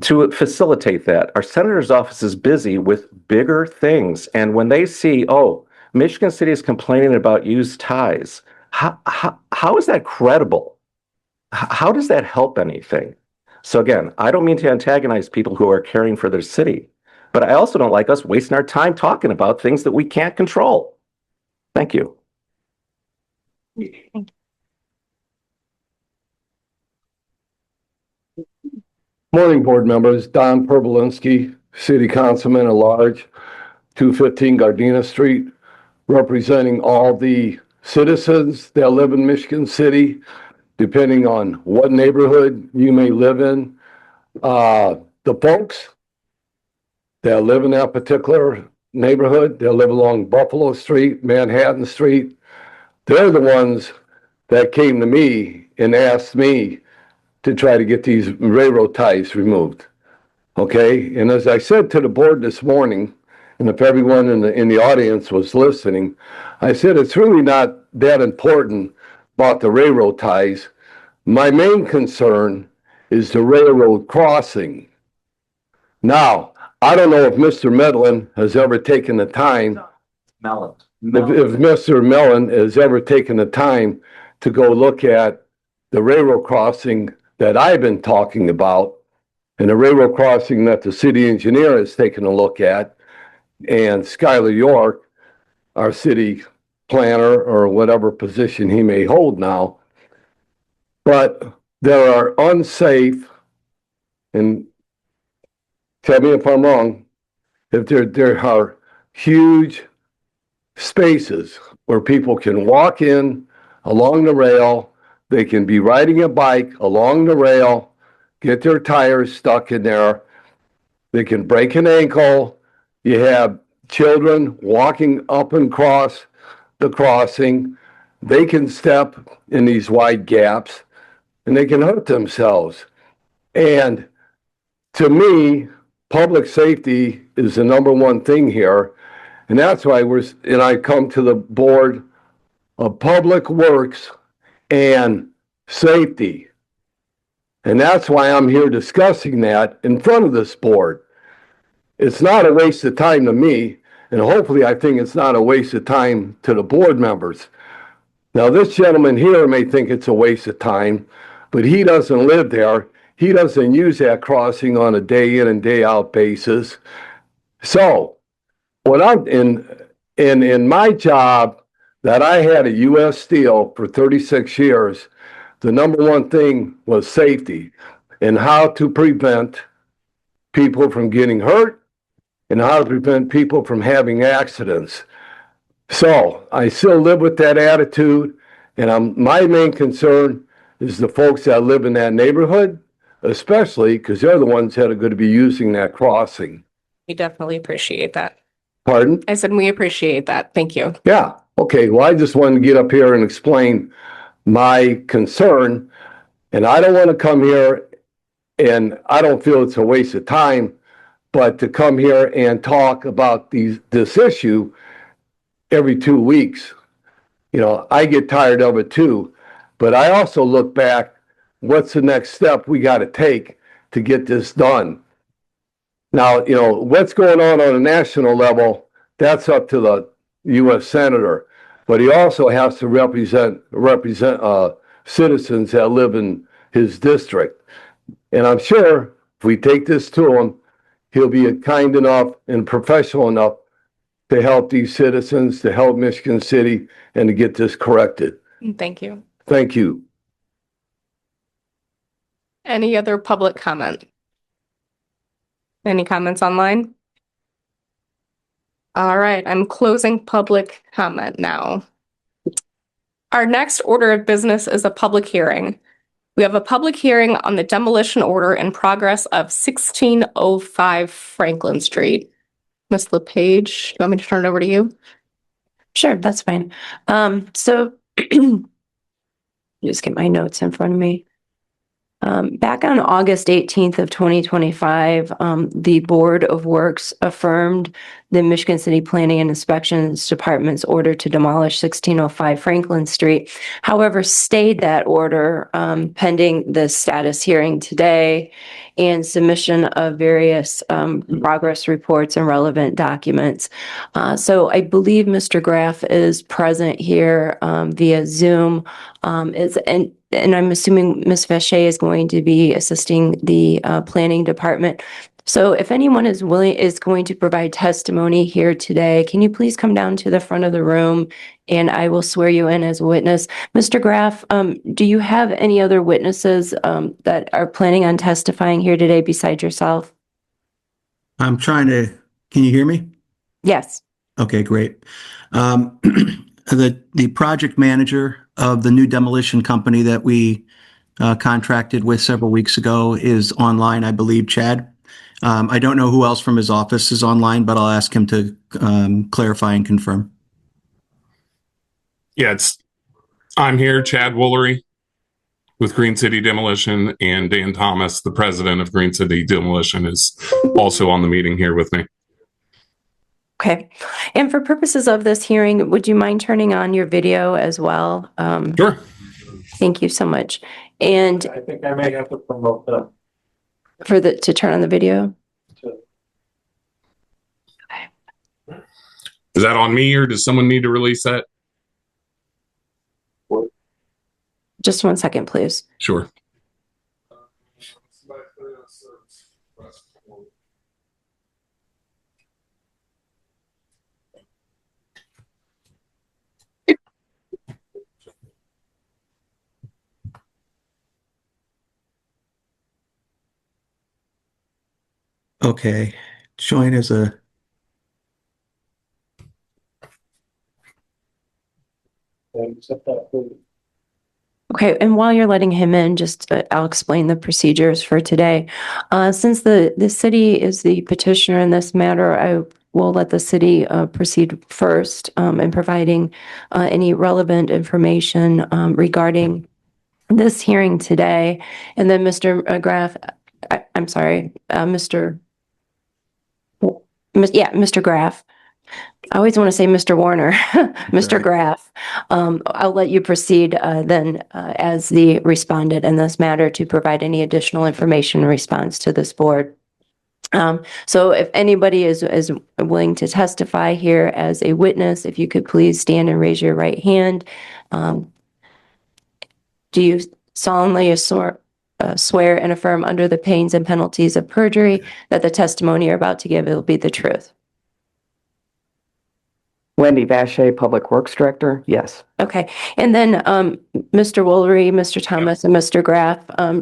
to facilitate that. Our senator's office is busy with bigger things. And when they see, oh, Michigan City is complaining about used ties, how is that credible? How does that help anything? So again, I don't mean to antagonize people who are caring for their city, but I also don't like us wasting our time talking about things that we can't control. Thank you. Morning, board members. Don Perbolinski, City Councilman at Large, 215 Gardena Street, representing all the citizens that live in Michigan City, depending on what neighborhood you may live in. The folks that live in that particular neighborhood, that live along Buffalo Street, Manhattan Street, they're the ones that came to me and asked me to try to get these railroad ties removed. Okay, and as I said to the board this morning, and if everyone in the audience was listening, I said it's really not that important about the railroad ties. My main concern is the railroad crossing. Now, I don't know if Mr. Medlin has ever taken the time, if Mr. Mellon has ever taken the time to go look at the railroad crossing that I've been talking about, and the railroad crossing that the city engineer has taken a look at, and Skylar York, our city planner or whatever position he may hold now, but there are unsafe, and tell me if I'm wrong, if there are huge spaces where people can walk in along the rail, they can be riding a bike along the rail, get their tires stuck in there, they can break an ankle, you have children walking up and across the crossing, they can step in these wide gaps and they can hurt themselves. And to me, public safety is the number one thing here. And that's why I come to the Board of Public Works and Safety. And that's why I'm here discussing that in front of this board. It's not a waste of time to me, and hopefully I think it's not a waste of time to the board members. Now, this gentleman here may think it's a waste of time, but he doesn't live there. He doesn't use that crossing on a day in and day out basis. So, what I'm in my job that I had at US Steel for 36 years, the number one thing was safety and how to prevent people from getting hurt and how to prevent people from having accidents. So I still live with that attitude, and my main concern is the folks that live in that neighborhood, especially because they're the ones that are going to be using that crossing. We definitely appreciate that. Pardon? I said we appreciate that. Thank you. Yeah. Okay. Well, I just wanted to get up here and explain my concern, and I don't want to come here and I don't feel it's a waste of time, but to come here and talk about this issue every 2 weeks, I get tired of it too. But I also look back, what's the next step we got to take to get this done? Now, what's going on a national level, that's up to the U.S. Senator, but he also has to represent citizens that live in his district. And I'm sure if we take this to him, he'll be kind enough and professional enough to help these citizens, to help Michigan City, and to get this corrected. Thank you. Thank you. Any other public comment? Any comments online? All right, I'm closing public comment now. Our next order of business is a public hearing. We have a public hearing on the demolition order in progress of 1605 Franklin Street. Ms. LePage, do you want me to turn it over to you? Sure, that's fine. So just get my notes in front of me. Back on August 18th of 2025, the Board of Works affirmed the Michigan City Planning and Inspections Department's order to demolish 1605 Franklin Street. However, stayed that order pending the status hearing today and submission of various progress reports and relevant documents. So I believe Mr. Graff is present here via Zoom. And I'm assuming Ms. Vacher is going to be assisting the planning department. So if anyone is going to provide testimony here today, can you please come down to the front of the room and I will swear you in as a witness. Mr. Graff, do you have any other witnesses that are planning on testifying here today besides yourself? I'm trying to, can you hear me? Yes. Okay, great. The project manager of the new demolition company that we contracted with several weeks ago is online, I believe, Chad. I don't know who else from his office is online, but I'll ask him to clarify and confirm. Yeah, I'm here, Chad Woolery with Green City Demolition, and Dan Thomas, the president of Green City Demolition, is also on the meeting here with me. Okay. And for purposes of this hearing, would you mind turning on your video as well? Sure. Thank you so much. And I think I may have to promote them. to turn on the video? Is that on me or does someone need to release that? Just 1 second, please. Sure. Okay, join as a, Okay, and while you're letting him in, just I'll explain the procedures for today. Since the city is the petitioner in this matter, I will let the city proceed first in providing any relevant information regarding this hearing today. And then Mr. Graff, I'm sorry, Mr. Graff. I always want to say Mr. Warner, Mr. Graff. I'll let you proceed then as the respondent in this matter to provide any additional information in response to this board. So if anybody is willing to testify here as a witness, if you could please stand and raise your right hand. Do you solemnly swear and affirm under the pains and penalties of perjury that the testimony you're about to give will be the truth? Wendy Vache, Public Works Director. Yes. Okay. And then Mr. Woolery, Mr. Thomas, and Mr. Graff,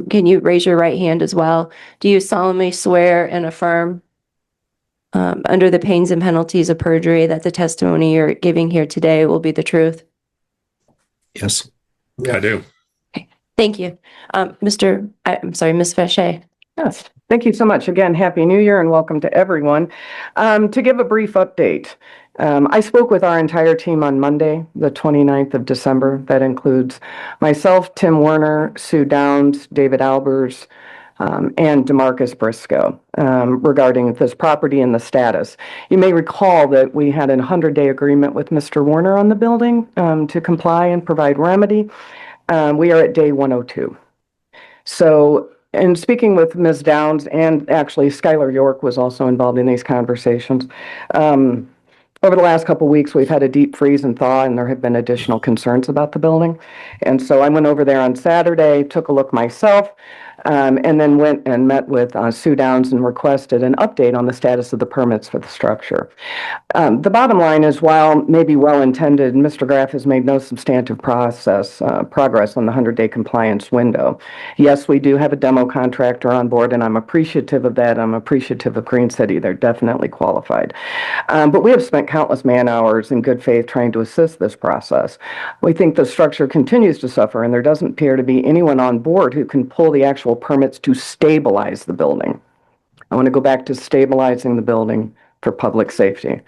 can you raise your right hand as well? Do you solemnly swear and affirm under the pains and penalties of perjury that the testimony you're giving here today will be the truth? yes. I do. Thank you. Ms. Vache. Yes. Thank you so much. Again, Happy New Year and welcome to everyone. To give a brief update, I spoke with our entire team on Monday, the 29th of December. That includes myself, Tim Werner, Sue Downs, David Albers, and DeMarcus Briscoe regarding this property and the status. You may recall that we had a 100-day agreement with Mr. Warner on the building to comply and provide remedy. We are at day 102. So, in speaking with Ms. Downs, and actually Skylar York was also involved in these conversations, over the last couple of weeks, we've had a deep freeze and thaw, and there have been additional concerns about the building. And so I went over there on Saturday, took a look myself, and then went and met with Sue Downs and requested an update on the status of the permits for the structure. The bottom line is, while maybe well-intended, Mr. Graff has made no substantive progress on the 100-day compliance window. Yes, we do have a demo contractor on board, and I'm appreciative of that. I'm appreciative of Green City. They're definitely qualified. But we have spent countless man-hours in good faith trying to assist this process. We think the structure continues to suffer, and there doesn't appear to be anyone on board who can pull the actual permits to stabilize the building. I want to go back to stabilizing the building for public safety.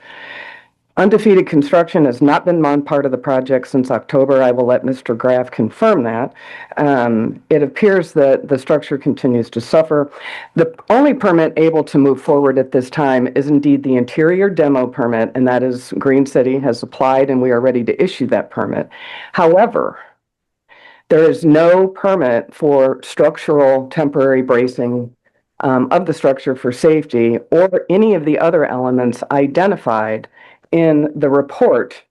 Undefeated construction has not been on part of the project since October. I will let Mr. Graff confirm that. It appears that the structure continues to suffer. The only permit able to move forward at this time is indeed the interior demo permit, and that is Green City has applied, and we are ready to issue that permit. However, there is no permit for structural temporary bracing of the structure for safety or any of the other elements identified in the report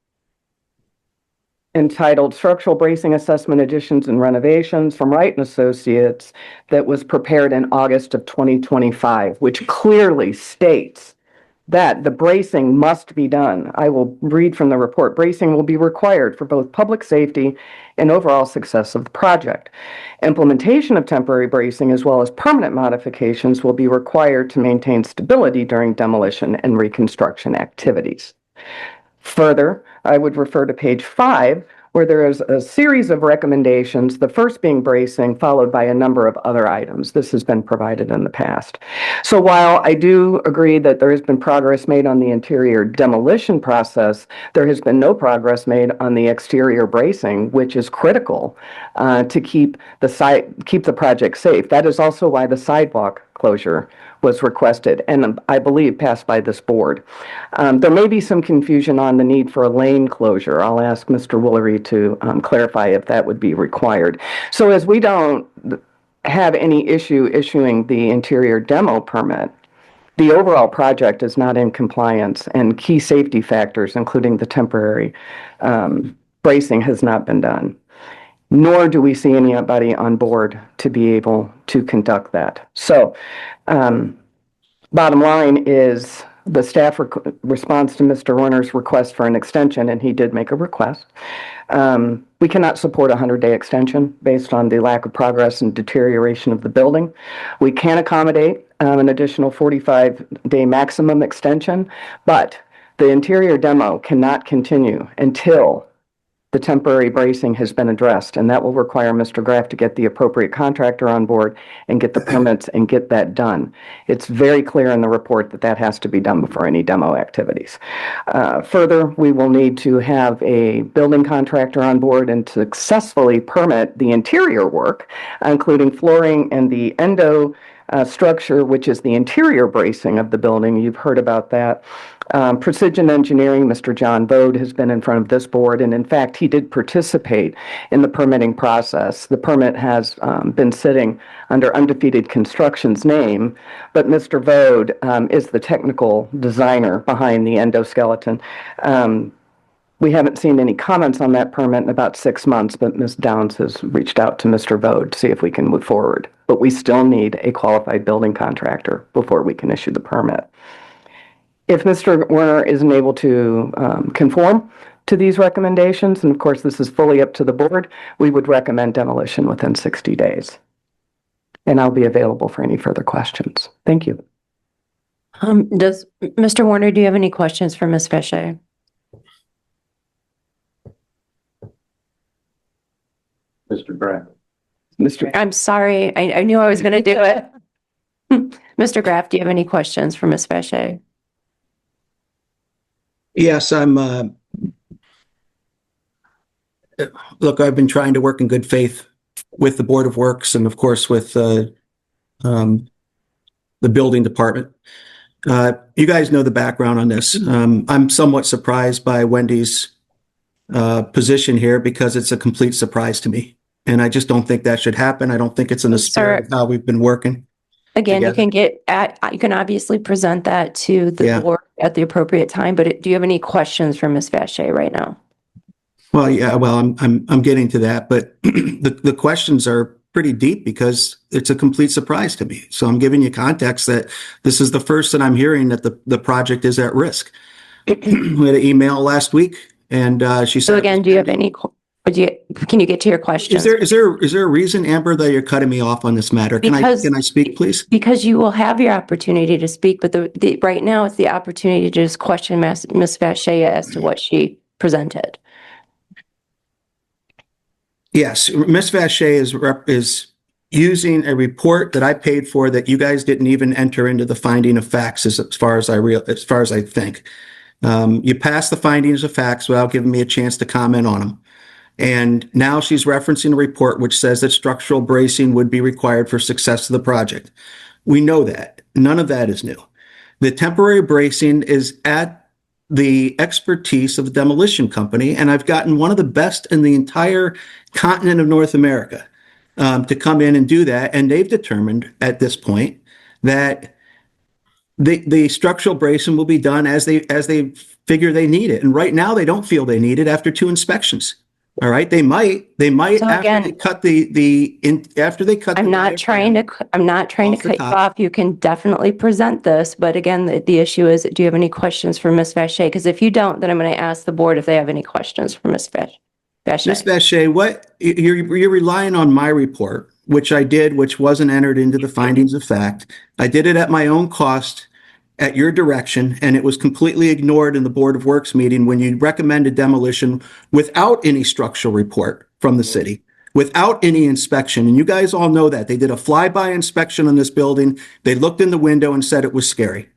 entitled Structural Bracing Assessment Additions and Renovations from Wright and Associates that was prepared in August of 2025, which clearly states that the bracing must be done. I will read from the report. Bracing will be required for both public safety and overall success of the project. Implementation of temporary bracing as well as permanent modifications will be required to maintain stability during demolition and reconstruction activities. Further, I would refer to page 5, where there is a series of recommendations, the first being bracing, followed by a number of other items. This has been provided in the past. So while I do agree that there has been progress made on the interior demolition process, there has been no progress made on the exterior bracing, which is critical to keep the project safe. That is also why the sidewalk closure was requested and I believe passed by this board. There may be some confusion on the need for a lane closure. I'll ask Mr. Woolery to clarify if that would be required. So as we don't have any issue issuing the interior demo permit, the overall project is not in compliance and key safety factors, including the temporary bracing, has not been done. Nor do we see anybody on board to be able to conduct that. So, bottom line is the staff responds to Mr. Warner's request for an extension, and he did make a request. We cannot support a 100-day extension based on the lack of progress and deterioration of the building. We can accommodate an additional 45-day maximum extension, but the interior demo cannot continue until the temporary bracing has been addressed, and that will require Mr. Graff to get the appropriate contractor on board and get the permits and get that done. It's very clear in the report that that has to be done before any demo activities. Further, we will need to have a building contractor on board and successfully permit the interior work, including flooring and the endo structure, which is the interior bracing of the building. You've heard about that. Precision Engineering, Mr. John Bode has been in front of this board, and in fact, he did participate in the permitting process. The permit has been sitting under Undefeated Construction's name, but Mr. Bode is the technical designer behind the endoskeleton. We haven't seen any comments on that permit in about 6 months, but Ms. Downs has reached out to Mr. Bode to see if we can move forward. But we still need a qualified building contractor before we can issue the permit. If Mr. Werner isn't able to conform to these recommendations, and of course this is fully up to the board, we would recommend demolition within 60 days. And I'll be available for any further questions. Thank you. Does Mr. Warner, do you have any questions for Ms. Fechet? Mr. Graff. I'm sorry. I knew I was going to do it. Mr. Graff, do you have any questions for Ms. Fechet? Yes, look, I've been trying to work in good faith with the Board of Works and of course with the building department. You guys know the background on this. I'm somewhat surprised by Wendy's position here because it's a complete surprise to me. And I just don't think that should happen. I don't think it's in the spirit of how we've been working. Again, together. you can obviously present that to the board at the appropriate time, but do you have any questions for Ms. Fechet right now? Well, yeah, I'm getting to that, but the questions are pretty deep because it's a complete surprise to me. So I'm giving you context that this is the first that I'm hearing that the project is at risk. We had an email last week and she said. So again, do you have any, can you get to your questions? Is there a reason, Amber, that you're cutting me off on this matter? Can I speak, please? Because you will have your opportunity to speak, but right now it's the opportunity to just question Ms. Fechet as to what she presented. Yes, Ms. Fechet is using a report that I paid for that you guys didn't even enter into the finding of facts as far as I think. You passed the findings of facts without giving me a chance to comment on them. And now she's referencing a report which says that structural bracing would be required for success of the project. We know that. None of that is new. The temporary bracing is at the expertise of the demolition company, and I've gotten one of the best in the entire continent of North America to come in and do that, and they've determined at this point that the structural bracing will be done as they figure they need it. And right now they don't feel they need it after 2 inspections. All right, they might So after again, they cut after they cut. I'm not trying to cut you off. You can definitely present this, but again, the issue is, do you have any questions for Ms. Fechet? Because if you don't, then I'm going to ask the board if they have any questions for Ms. Fechet. Ms. Fechet, what you're relying on my report, which I did, which wasn't entered into the findings of fact. I did it at my own cost, at your direction, and it was completely ignored in the Board of Works meeting when you recommended demolition without any structural report from the city, without any inspection. And you guys all know that. They did a flyby inspection on this building. They looked in the window and said it was scary.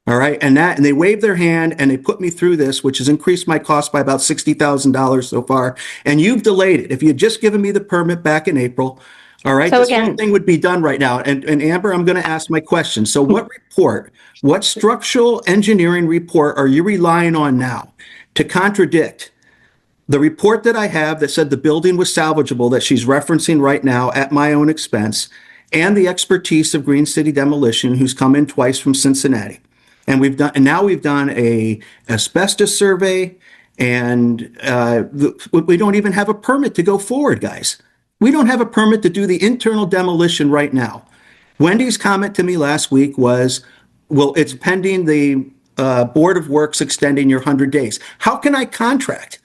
All right. And they waved their hand and they put me through this, which has increased my cost by about $60,000 so far. And you've delayed it. If you had just given me the permit back in April, all right, So this again- whole thing would be done right now. And Amber, I'm going to ask my question. So what structural engineering report are you relying on now to contradict the report that I have that said the building was salvageable that she's referencing right now at my own expense, and the expertise of Green City Demolition, who's come in twice from Cincinnati? And now we've done a asbestos survey, and we don't even have a permit to go forward, guys. We don't have a permit to do the internal demolition right now. Wendy's comment to me last week was, well, it's pending the Board of Works extending your 100 days. How can I contract?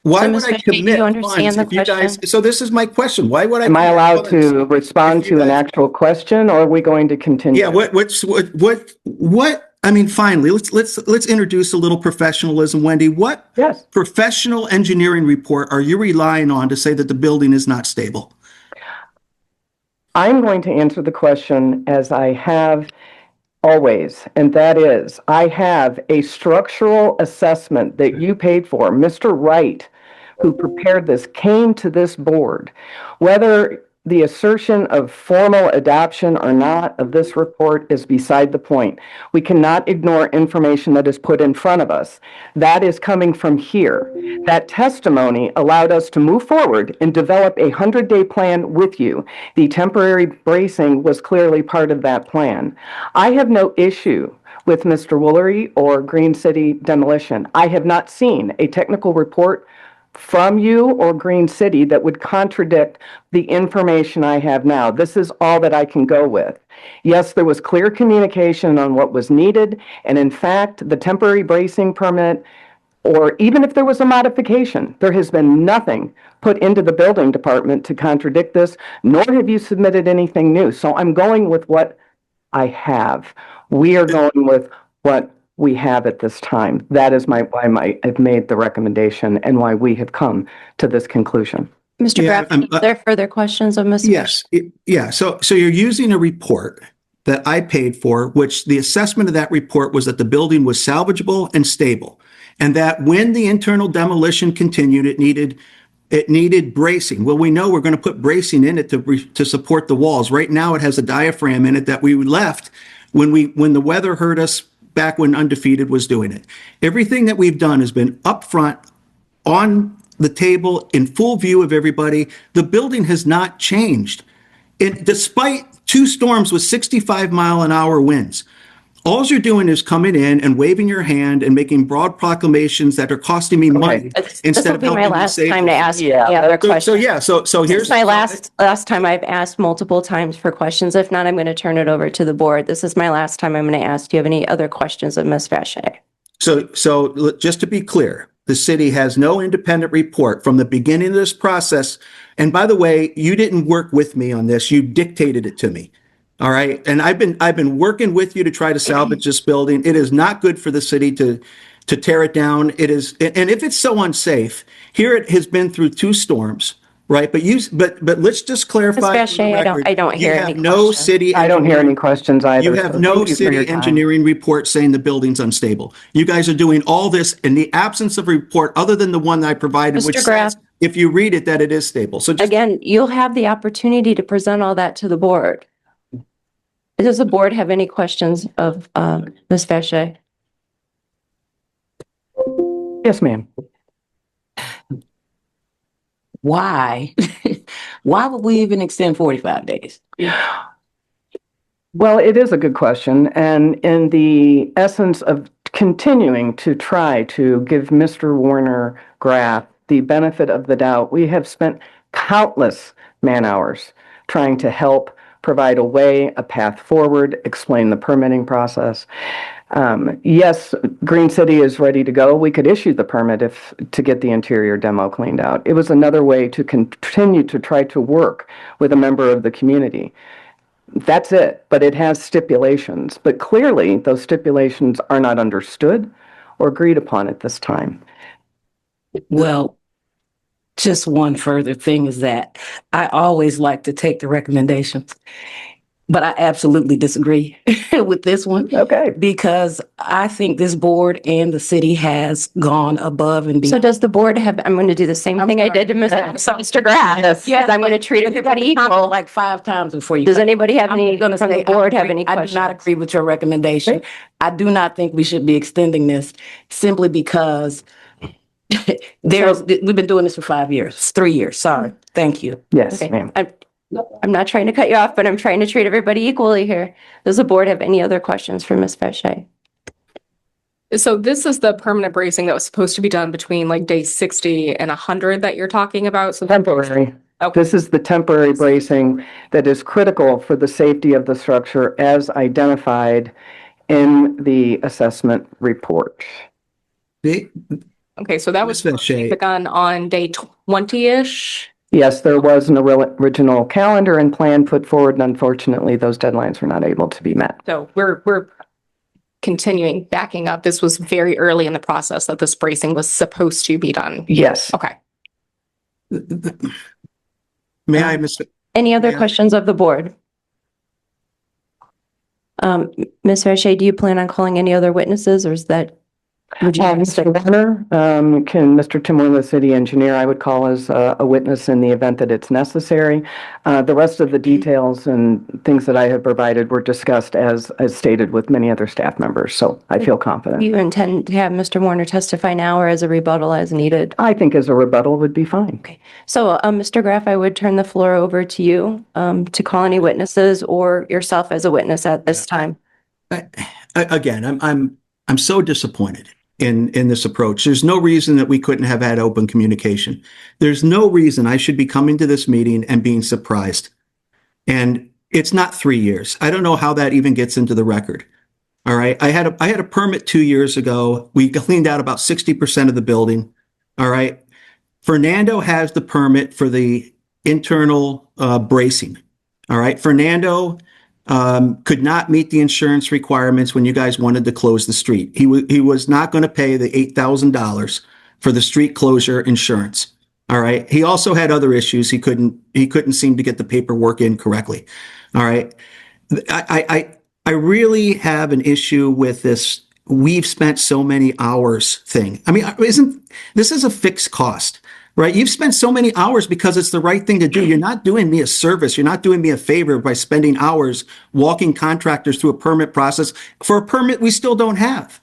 Why So, would Ms. I Fisher, do you commit understand funds the if you guys, question? so this is my question. Why would I? Am I commit allowed funds to respond if you to an guys- actual question, or are we going to continue? Yeah, I mean, finally, let's introduce a little professionalism, Wendy. What Yes. professional engineering report are you relying on to say that the building is not stable? I'm going to answer the question as I have always, and that is, I have a structural assessment that you paid for. Mr. Wright, who prepared this, came to this board. Whether the assertion of formal adoption or not of this report is beside the point. We cannot ignore information that is put in front of us. That is coming from here. That testimony allowed us to move forward and develop a 100-day plan with you. The temporary bracing was clearly part of that plan. I have no issue with Mr. Woolery or Green City Demolition. I have not seen a technical report from you or Green City that would contradict the information I have now. This is all that I can go with. Yes, there was clear communication on what was needed, and in fact, the temporary bracing permit, or even if there was a modification, there has been nothing put into the building department to contradict this, nor have you submitted anything new. So I'm going with what I have. We are going with what we have at this time. That is why I've made the recommendation and why we have come to this conclusion. Mr. Yeah, Graff, are there further questions of Ms. Yes, yeah. So you're using a report that I paid for, which the assessment of that report was that the building was salvageable and stable, and that when the internal demolition continued, it needed bracing. Well, we know we're going to put bracing in it to support the walls. Right now, it has a diaphragm in it that we left when the weather hurt us back when Undefeated was doing it. Everything that we've done has been upfront, on the table, in full view of everybody. The building has not changed. Despite 2 storms with 65-mile-an-hour winds, all you're doing is coming in and waving your hand and making broad proclamations that are costing me money This instead will of be my helping you last save. time to ask any other questions. So here's It's my last time. I've asked multiple times for questions. If not, I'm going to turn it over to the board. This is my last time I'm going to ask. Do you have any other questions of Ms. Vachey? So just to be clear, the city has no independent report from the beginning of this process. And by the way, you didn't work with me on this. You dictated it to me. All right. And I've been working with you to try to salvage this building. It is not good for the city to tear it down. It is, and if it's so unsafe, here it has been through 2 storms, right? But let's just clarify. Ms. Vachey, I don't hear any no questions. city. I don't hear any questions either. You have so no thank you for your city time. engineering report saying the building's unstable. You guys are doing all this in the absence of a report other than the one that I provided, which Mr. Graff. says, if you read it, that it is stable. So just, Again, you'll have the opportunity to present all that to the board. Does the board have any questions of Ms. Vachey? Yes, ma'am. Why? Why would we even extend 45 days? Well, it is a good question. And in the essence of continuing to try to give Mr. Warner Graff the benefit of the doubt, we have spent countless man-hours trying to help provide a way, a path forward, explain the permitting process. Yes, Green City is ready to go. We could issue the permit to get the interior demo cleaned out. It was another way to continue to try to work with a member of the community. That's it, but it has stipulations. But clearly, those stipulations are not understood or agreed upon at this time. Well, just one further thing is that I always like to take the recommendations, but I absolutely disagree with this one. Okay. Because I think this board and the city has gone above and So beyond. does the board have, I'm going to do the same thing I did to Mr. Graff. Yes, I'm going to treat everybody equal. Like 5 times before you. Does anybody have I'm any, gonna from the say, board have any I do questions? not agree with your recommendation. I do not think we should be extending this simply because we've been doing this for 5 years, 3 years. Sorry. Thank you. Yes, Okay. ma'am. I'm not trying to cut you off, but I'm trying to treat everybody equally here. Does the board have any other questions for Ms. Vachey? So this is the permanent bracing that was supposed to be done between like day 60 and 100 that you're talking about. So Temporary. Okay. This is the temporary bracing that is critical for the safety of the structure as identified in the assessment report. Okay, so that was Ms. Vacher, begun on day 20-ish. Yes, there was an original calendar and plan put forward, and unfortunately, those deadlines were not able to be met. So we're continuing, backing up. This was very early in the process that this bracing was supposed to be done. Yes. Okay. may I, Mr. Any other Yeah. questions of the board? Ms. Vacher, do you plan on calling any other witnesses, or is that? Would you? Mr. Warner, can Mr. Tim Moore, the city engineer, I would call as a witness in the event that it's necessary. The rest of the details and things that I have provided were discussed as stated with many other staff members, so I feel Do confident. you intend to have Mr. Warner testify now or as a rebuttal as needed? I think as a rebuttal would be fine. Okay, so Mr. Graff, I would turn the floor over to you to call any witnesses or yourself as a witness at this time. Again, I'm so disappointed in this approach. There's no reason that we couldn't have had open communication. There's no reason I should be coming to this meeting and being surprised. And it's not 3 years. I don't know how that even gets into the record. All right. I had a permit 2 years ago. We cleaned out about 60% of the building. All right. Fernando has the permit for the internal bracing. All right. Fernando could not meet the insurance requirements when you guys wanted to close the street. He was not going to pay the $8,000 for the street closure insurance. All right. He also had other issues. He couldn't seem to get the paperwork in correctly. All right. I really have an issue with this. We've spent so many hours thing. I mean, this is a fixed cost, right? You've spent so many hours because it's the right thing to do. You're not doing me a service. You're not doing me a favor by spending hours walking contractors through a permit process for a permit we still don't have.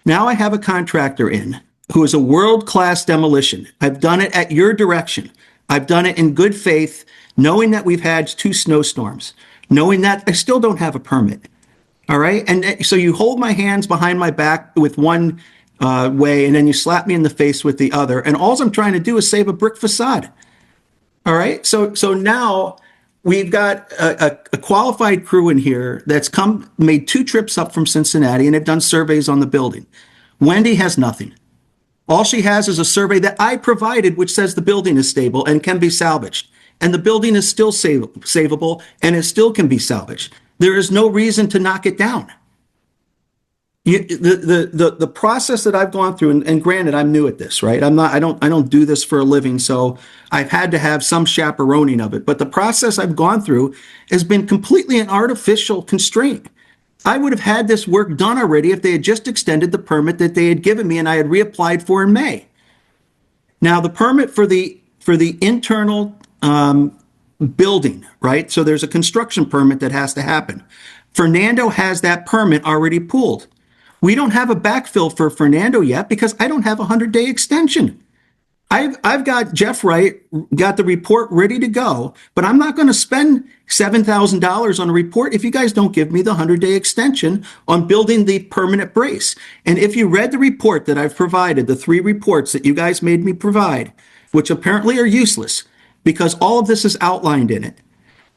Now I have a contractor in who is a world-class demolition. I've done it at your direction. I've done it in good faith, knowing that we've had 2 snowstorms, knowing that I still don't have a permit. All right. And so you hold my hands behind my back with one way, and then you slap me in the face with the other. And all I'm trying to do is save a brick facade. All right. So now we've got a qualified crew in here that's made 2 trips up from Cincinnati, and they've done surveys on the building. Wendy has nothing. All she has is a survey that I provided, which says the building is stable and can be salvaged. And the building is still savable, and it still can be salvaged. There is no reason to knock it down. The process that I've gone through, and granted, I'm new at this, right? I don't do this for a living, so I've had to have some chaperoning of it. But the process I've gone through has been completely an artificial constraint. I would have had this work done already if they had just extended the permit that they had given me and I had reapplied for in May. Now, the permit for the internal building, right? So there's a construction permit that has to happen. Fernando has that permit already pulled. We don't have a backfill for Fernando yet because I don't have a 100-day extension. I've got Jeff Wright, got the report ready to go, but I'm not going to spend $7,000 on a report if you guys don't give me the 100-day extension on building the permanent brace. And if you read the report that I've provided, the 3 reports that you guys made me provide, which apparently are useless because all of this is outlined in it.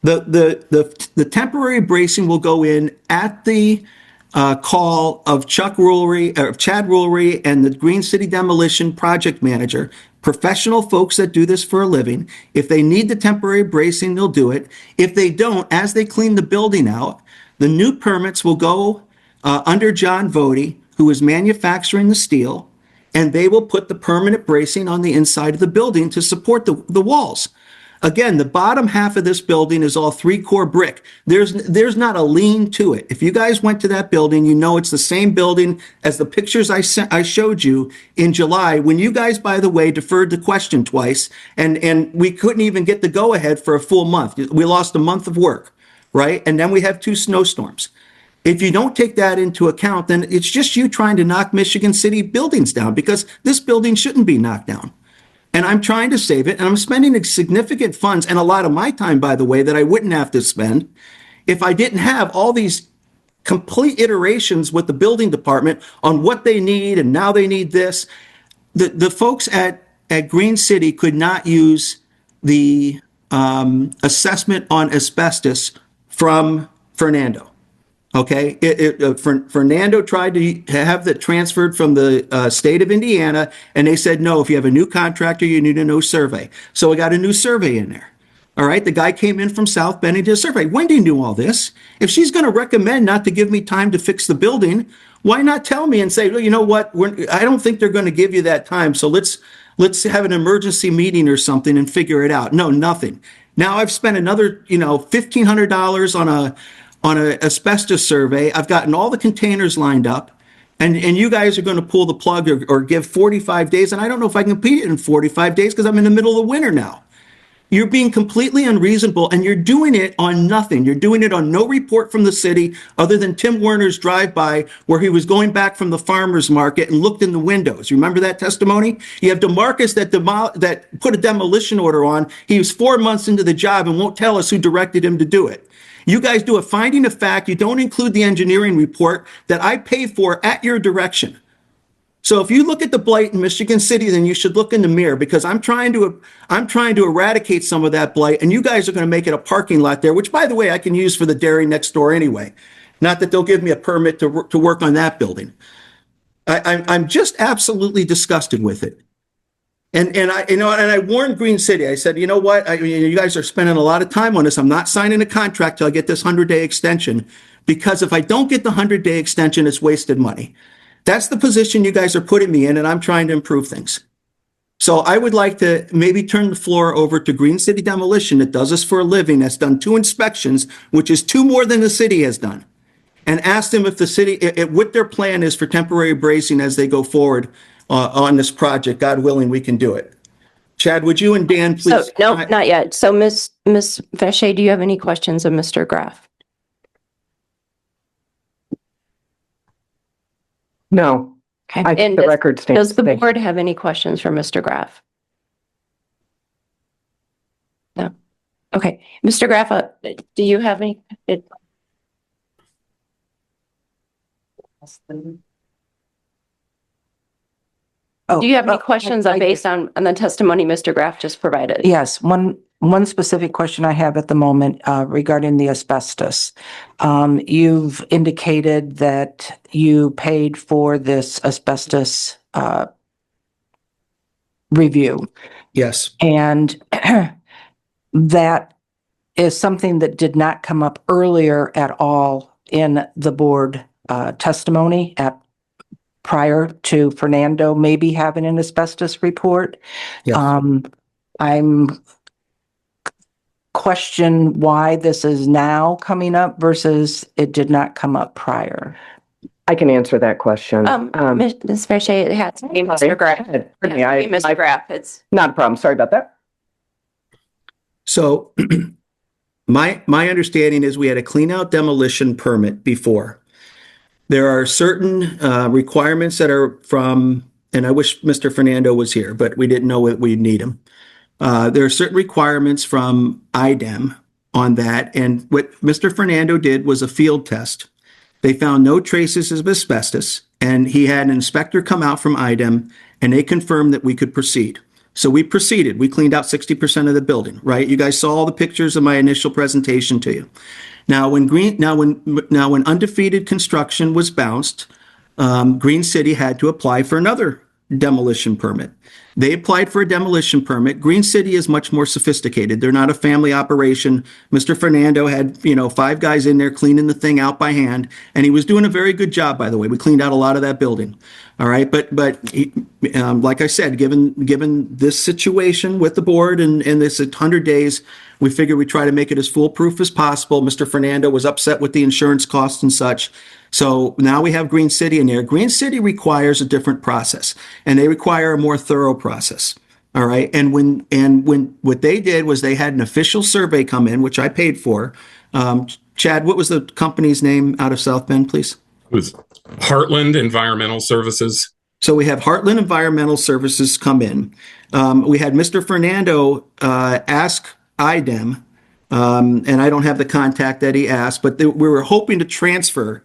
The temporary bracing will go in at the call of Chad Rulery and the Green City Demolition project manager, professional folks that do this for a living. If they need the temporary bracing, they'll do it. If they don't, as they clean the building out, the new permits will go under John Vody, who is manufacturing the steel, and they will put the permanent bracing on the inside of the building to support the walls. Again, the bottom half of this building is all 3-core brick. There's not a lean to it. If you guys went to that building, you know it's the same building as the pictures I showed you in July, when you guys, by the way, deferred the question twice, and we couldn't even get the go-ahead for a full month. We lost a month of work, right? And then we have 2 snowstorms. If you don't take that into account, then it's just you trying to knock Michigan City buildings down, because this building shouldn't be knocked down. And I'm trying to save it, and I'm spending significant funds, and a lot of my time, by the way, that I wouldn't have to spend if I didn't have all these complete iterations with the building department on what they need, and now they need this. The folks at Green City could not use the assessment on asbestos from Fernando. Okay, Fernando tried to have that transferred from the state of Indiana, and they said, no, if you have a new contractor, you need a new survey. So we got a new survey in there. All right, the guy came in from South Bend and did a survey. Wendy knew all this. If she's going to recommend not to give me time to fix the building, why not tell me and say, well, you know what, I don't think they're going to give you that time, so let's have an emergency meeting or something and figure it out. No, nothing. Now I've spent another, $1,500 on a asbestos survey. I've gotten all the containers lined up, and you guys are going to pull the plug or give 45 days, and I don't know if I can complete it in 45 days because I'm in the middle of winter now. You're being completely unreasonable, and you're doing it on nothing. You're doing it on no report from the city other than Tim Werner's drive-by where he was going back from the farmer's market and looked in the windows. You remember that testimony? You have DeMarcus that put a demolition order on. He was 4 months into the job and won't tell us who directed him to do it. You guys do a finding of fact. You don't include the engineering report that I pay for at your direction. So if you look at the blight in Michigan City, then you should look in the mirror, because I'm trying to eradicate some of that blight, and you guys are going to make it a parking lot there, which, by the way, I can use for the dairy next door anyway. Not that they'll give me a permit to work on that building. I'm just absolutely disgusted with it. And I warned Green City. I said, you know what? You guys are spending a lot of time on this. I'm not signing a contract till I get this 100-day extension, because if I don't get the 100-day extension, it's wasted money. That's the position you guys are putting me in, and I'm trying to improve things. So I would like to maybe turn the floor over to Green City Demolition that does this for a living, that's done 2 inspections, which is 2 more than the city has done, and ask them if the city, what their plan is for temporary bracing as they go forward on this project. God willing, we can do it. Chad, would you and Dan please? So, no, not yet. So Ms. Vacher, do you have any questions of Mr. Graff? No. Okay. I think the record stands. Does the board have any questions for Mr. Graff? No. Okay. Mr. Graff, do you have any? Do you have any questions based on the testimony Mr. Graff just provided? Yes, one specific question I have at the moment regarding the asbestos. You've indicated that you paid for this asbestos review. Yes. And that is something that did not come up earlier at all in the board testimony prior to Fernando maybe having an asbestos report. Yes. I'm question why this is now coming up versus it did not come up prior. I can answer that question. Ms. Vacher, it had to be Mr. Graff. Pardon me, Mr. Graff, it's not a problem. Sorry about that. So my understanding is we had a clean out demolition permit before. There are certain requirements that are from, and I wish Mr. Fernando was here, but we didn't know we'd need him. There are certain requirements from IDEM on that. And what Mr. Fernando did was a field test. They found no traces of asbestos, and he had an inspector come out from IDEM, and they confirmed that we could proceed. So we proceeded. We cleaned out 60% of the building, right? You guys saw all the pictures of my initial presentation to you. Now, when Undefeated Construction was bounced, Green City had to apply for another demolition permit. They applied for a demolition permit. Green City is much more sophisticated. They're not a family operation. Mr. Fernando had, 5 guys in there cleaning the thing out by hand, and he was doing a very good job, by the way. We cleaned out a lot of that building. All right, but like I said, given this situation with the board and this 100 days, we figured we try to make it as foolproof as possible. Mr. Fernando was upset with the insurance costs and such. So now we have Green City in there. Green City requires a different process, and they require a more thorough process. All right. And when what they did was they had an official survey come in, which I paid for. Chad, what was the company's name out of South Bend, please? It was Heartland Environmental Services. So we have Heartland Environmental Services come in. We had Mr. Fernando ask IDEM, and I don't have the contact that he asked, but we were hoping to transfer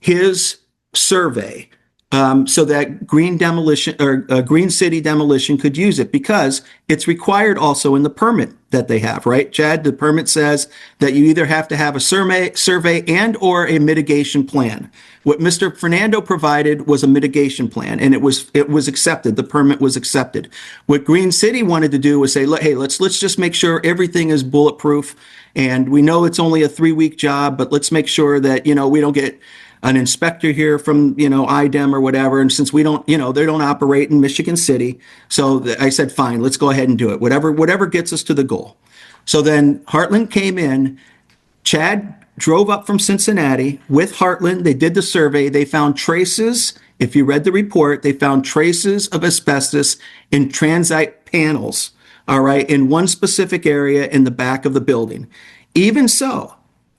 his survey so that Green Demolition or Green City Demolition could use it because it's required also in the permit that they have, right? Chad, the permit says that you either have to have a survey and or a mitigation plan. What Mr. Fernando provided was a mitigation plan and it was accepted. The permit was accepted. What Green City wanted to do was say, hey, let's just make sure everything is bulletproof. And we know it's only a 3-week job, but let's make sure that, we don't get an inspector here from, IDEM or whatever. And since we don't, they don't operate in Michigan City. So I said, fine, let's go ahead and do it. Whatever gets us to the goal. So then Heartland came in, Chad drove up from Cincinnati with Heartland. They did the survey. They found traces. If you read the report, they found traces of asbestos in transite panels. All right. In one specific area in the back of the building. Even so,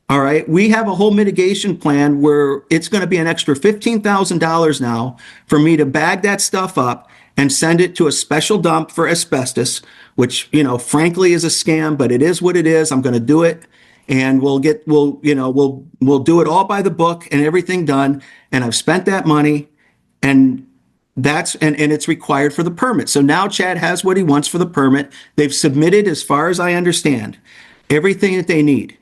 all right, we have a whole mitigation plan where it's going to be an extra $15,000 now for me to bag that stuff up and send it to a special dump for asbestos, which, frankly is a scam, but it is what it is. I'm going to do it and we'll do it all by the book and everything done. And I've spent that money and and it's required for the permit. So now Chad has what he wants for the permit. They've submitted, as far as I understand, everything that they need.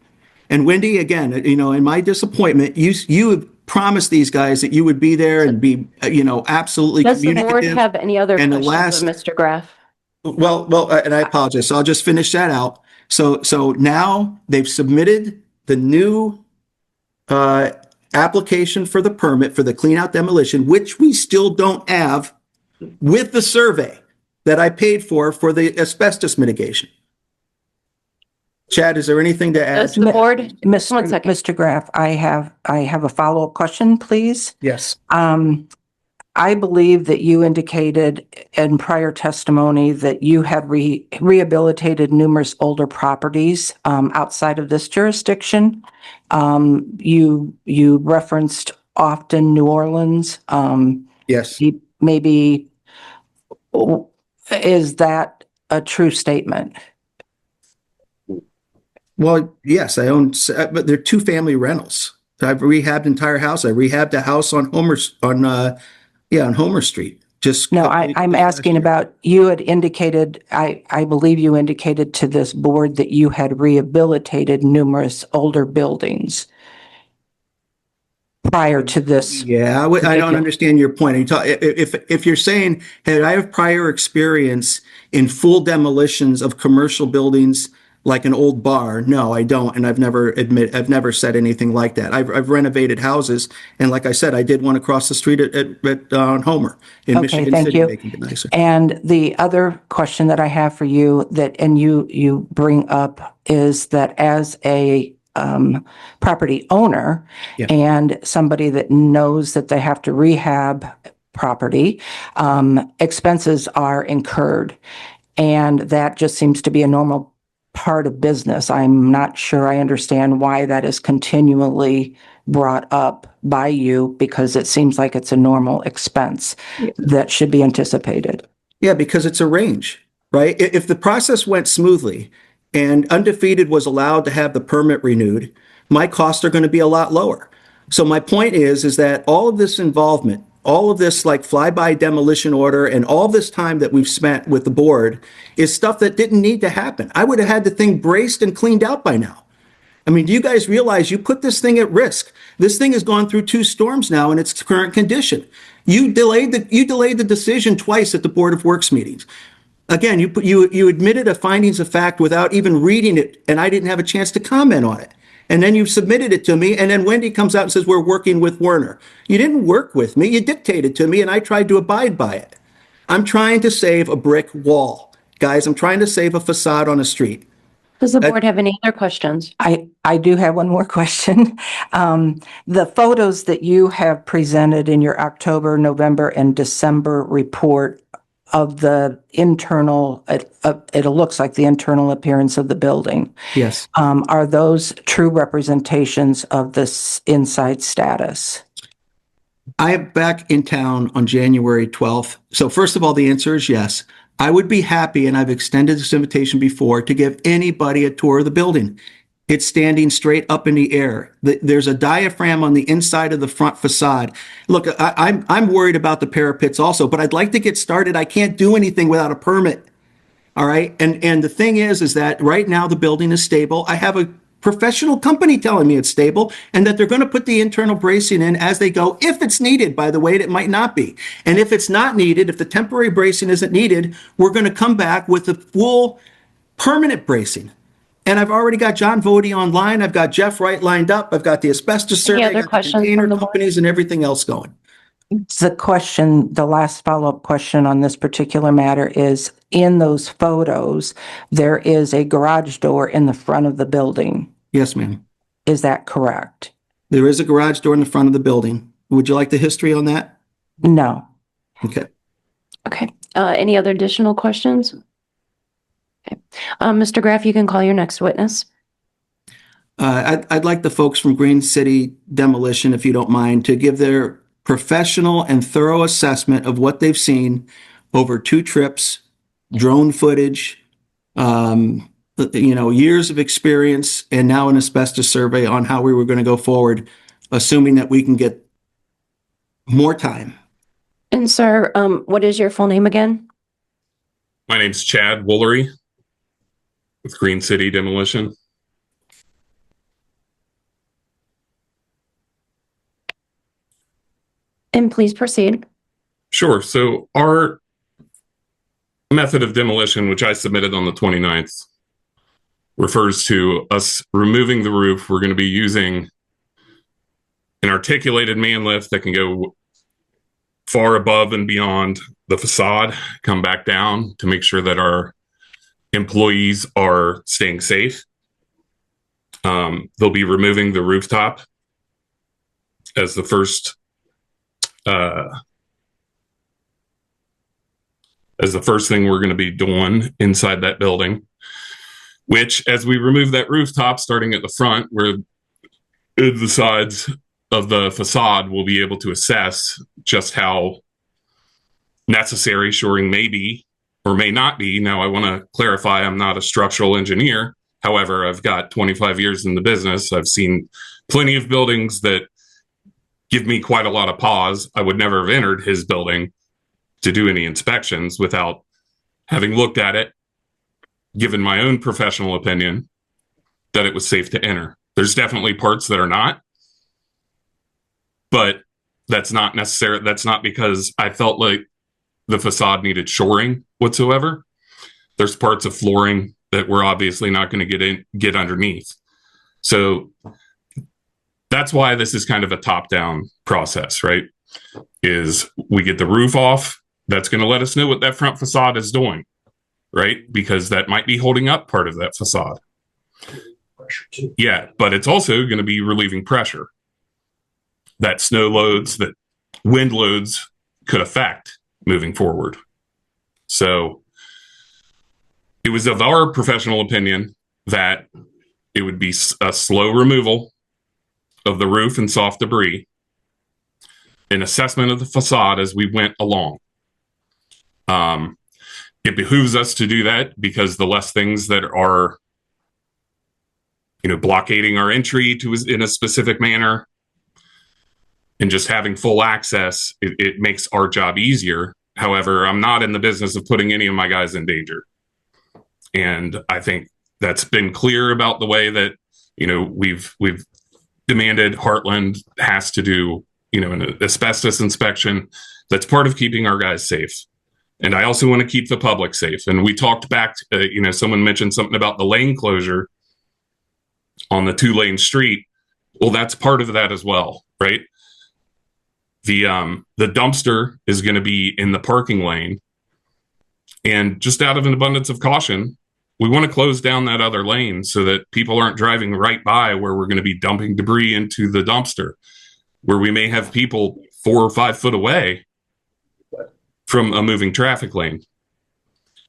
And Wendy, again, in my disappointment, you have promised these guys that you would be there and be, absolutely Does the communicative. board have any other And the questions of Mr. Graff? Well, and I apologize. So I'll just finish that out. So now they've submitted the new application for the permit for the clean out demolition, which we still don't have with the survey that I paid for the asbestos mitigation. Chad, is there anything to add? Does the board, one second. Mr. Graff, I have a follow-up question, please. Yes. I believe that you indicated in prior testimony that you had rehabilitated numerous older properties outside of this jurisdiction. You referenced often New Orleans. Yes. Maybe, is that a true statement? Well, yes, I own, but they're 2-family rentals. I've rehabbed entire house. I rehabbed a house on Homer Street. No, I'm asking about, you had indicated, I believe you indicated to this board that you had rehabilitated numerous older buildings prior to this. Yeah, I don't understand your point. If you're saying, hey, I have prior experience in full demolitions of commercial buildings like an old bar, no, I don't, and I've never said anything like that. I've renovated houses, and like I said, I did one across the street at Homer in Michigan thank City, you. making it nicer. And the other question that I have for you and you bring up is that as a property owner and somebody that knows that they have to rehab property, expenses are incurred, and that just seems to be a normal part of business. I'm not sure I understand why that is continually brought up by you, because it seems like it's a normal expense that should be anticipated. Yeah, because it's a range, right? If the process went smoothly and Undefeated was allowed to have the permit renewed, my costs are going to be a lot lower. So my point is that all of this involvement, all of this like flyby demolition order and all this time that we've spent with the board is stuff that didn't need to happen. I would have had the thing braced and cleaned out by now. I mean, do you guys realize you put this thing at risk? This thing has gone through 2 storms now in its current condition. You delayed the decision twice at the Board of Works meetings. Again, you admitted a findings of fact without even reading it, and I didn't have a chance to comment on it. And then you submitted it to me, and then Wendy comes out and says, we're working with Werner. You didn't work with me, you dictated to me, and I tried to abide by it. I'm trying to save a brick wall. Guys, I'm trying to save a facade on a street. Does the board have any other questions? I do have one more question. The photos that you have presented in your October, November, and December report of the internal, it looks like the internal appearance of the building. Yes. Are those true representations of this inside status? I am back in town on January 12th. So first of all, the answer is yes. I would be happy, and I've extended this invitation before, to give anybody a tour of the building. It's standing straight up in the air. There's a diaphragm on the inside of the front facade. Look, I'm worried about the parapets also, but I'd like to get started. I can't do anything without a permit. All right. And the thing is that right now the building is stable. I have a professional company telling me it's stable and that they're going to put the internal bracing in as they go, if it's needed. By the way, it might not be. And if it's not needed, if the temporary bracing isn't needed, we're going to come back with the full permanent bracing. And I've already got John Vody online. I've got Jeff Wright lined up. I've got the asbestos survey, other I've got the questions container from the board? companies and everything else going. The question, the last follow-up question on this particular matter is, in those photos, there is a garage door in the front of the building. Yes, ma'am. Is that correct? There is a garage door in the front of the building. Would you like the history on that? No. Okay. Okay. Any other additional questions? Okay. Mr. Graff, you can call your next witness. I'd like the folks from Green City Demolition, if you don't mind, to give their professional and thorough assessment of what they've seen over 2 trips, drone footage, years of experience, and now an asbestos survey on how we were going to go forward, assuming that we can get more time. And sir, what is your full name again? My name's Chad Woolery with Green City Demolition. And please proceed. Sure. So our method of demolition, which I submitted on the 29th, refers to us removing the roof. We're going to be using an articulated man lift that can go far above and beyond the facade, come back down to make sure that our employees are staying safe. They'll be removing the rooftop as the first thing we're going to be doing inside that building, which as we remove that rooftop, starting at the front where the sides of the facade, we'll be able to assess just how necessary shoring may be or may not be. Now, I want to clarify, I'm not a structural engineer. However, I've got 25 years in the business. I've seen plenty of buildings that give me quite a lot of pause. I would never have entered his building to do any inspections without having looked at it, given my own professional opinion that it was safe to enter. There's definitely parts that are not, but that's not necessary. That's not because I felt like the facade needed shoring whatsoever. There's parts of flooring that we're obviously not going to get underneath. So that's why this is kind of a top-down process, right? Is we get the roof off. That's going to let us know what that front facade is doing, right? Because that might be holding up part of that facade. Yeah, but it's also going to be relieving pressure that snow loads, that wind loads could affect moving forward. So it was of our professional opinion that it would be a slow removal of the roof and soft debris, an assessment of the facade as we went along. It behooves us to do that because the less things that are, blockading our entry in a specific manner and just having full access, it makes our job easier. However, I'm not in the business of putting any of my guys in danger. And I think that's been clear about the way that, we've demanded Heartland has to do, an asbestos inspection. That's part of keeping our guys safe. And I also want to keep the public safe. And we talked back, someone mentioned something about the lane closure on the 2-lane street. Well, that's part of that as well, right? The dumpster is going to be in the parking lane. And just out of an abundance of caution, we want to close down that other lane so that people aren't driving right by where we're going to be dumping debris into the dumpster, where we may have people 4 or 5 foot away from a moving traffic lane.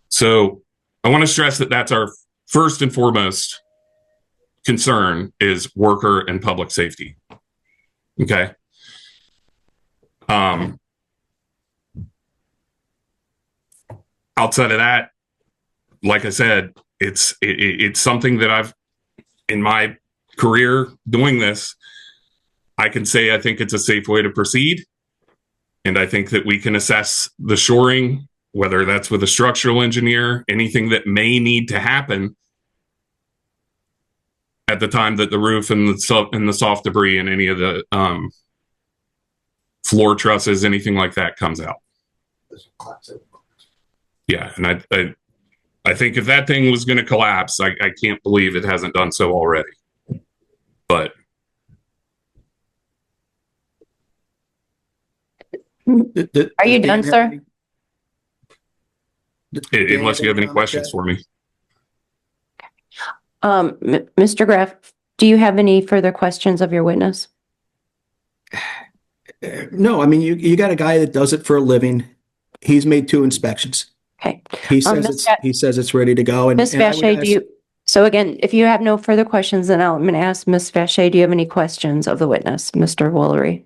So I want to stress that that's our first and foremost concern, is worker and public safety. Okay. Outside of that, like I said, it's something that in my career doing this, I can say I think it's a safe way to proceed. And I think that we can assess the shoring, whether that's with a structural engineer, anything that may need to happen at the time that the roof and the soft debris and any of the floor trusses, anything like that comes out. Yeah, and I think if that thing was going to collapse, I can't believe it hasn't done so already. But Are you done, sir? unless you have any questions for me. Mr. Graff, do you have any further questions of your witness? No, I mean, you got a guy that does it for a living. He's made 2 inspections. Okay. He says it's ready to go. And Ms. and I would Vacher, ask- do you, so again, if you have no further questions, then I'm going to ask Ms. Vacher, do you have any questions of the witness, Mr. Woolery?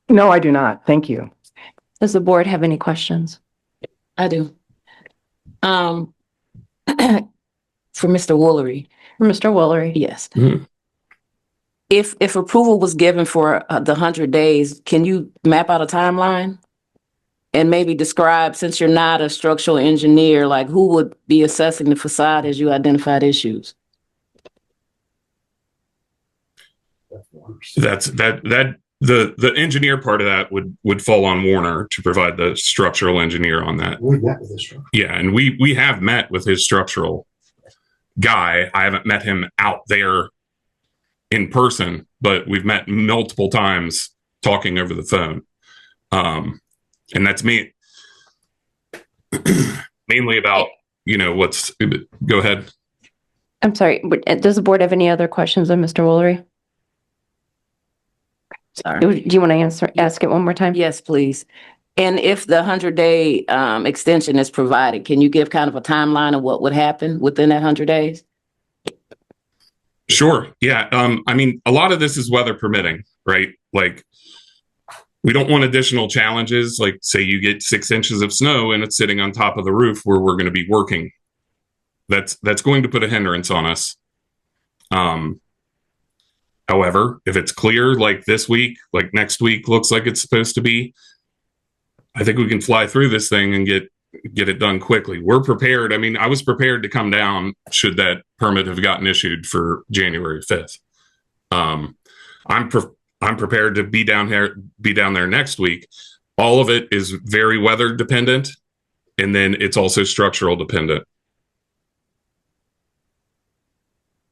No, I do not. Thank you. Does the board have any questions? I do. For Mr. Woolery. For Mr. Woolery? Yes. If approval was given for the 100 days, can you map out a timeline? And maybe describe, since you're not a structural engineer, like who would be assessing the facade as you identified issues? The engineer part of that would fall on Warner to provide the structural engineer on that. We met with this. Yeah, and we have met with his structural guy. I haven't met him out there in person, but we've met multiple times talking over the phone. And that's me mainly about, go ahead. I'm sorry, does the board have any other questions of Mr. Woolery? Sorry. Do you want to ask it one more time? Yes, please. And if the 100-day extension is provided, can you give kind of a timeline of what would happen within that 100 days? Sure. Yeah. I mean, a lot of this is weather permitting, right? Like, we don't want additional challenges. Like, say you get 6 inches of snow and it's sitting on top of the roof where we're going to be working. That's going to put a hindrance on us. However, if it's clear, like this week, like next week looks like it's supposed to be, I think we can fly through this thing and get it done quickly. We're prepared. I mean, I was prepared to come down should that permit have gotten issued for January 5th. I'm prepared to be down there next week. All of it is very weather dependent, and then it's also structural dependent.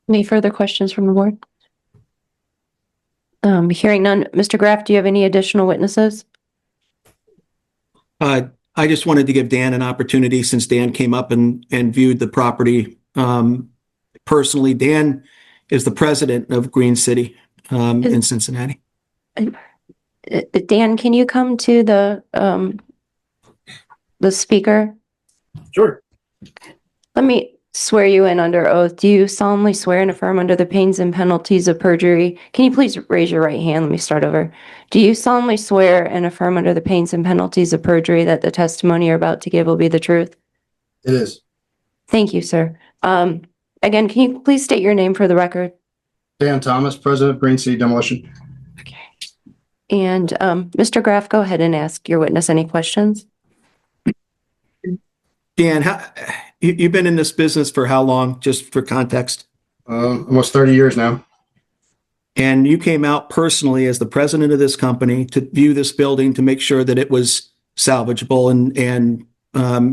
Any further questions from the board? Hearing none. Mr. Graff, do you have any additional witnesses? I just wanted to give Dan an opportunity since Dan came up and viewed the property. Personally, Dan is the president of Green City in Cincinnati. Dan, can you come to the speaker? Sure. Let me swear you in under oath. Do you solemnly swear and affirm under the pains and penalties of perjury? Can you please raise your right hand? Let me start over. Do you solemnly swear and affirm under the pains and penalties of perjury that the testimony you're about to give will be the truth? It is. Thank you, sir. Again, can you please state your name for the record? Dan Thomas, President of Green City Demolition. Okay. And Mr. Graff, go ahead and ask your witness any questions. Dan, you've been in this business for how long, just for context? Almost 30 years now. And you came out personally as the president of this company to view this building to make sure that it was salvageable and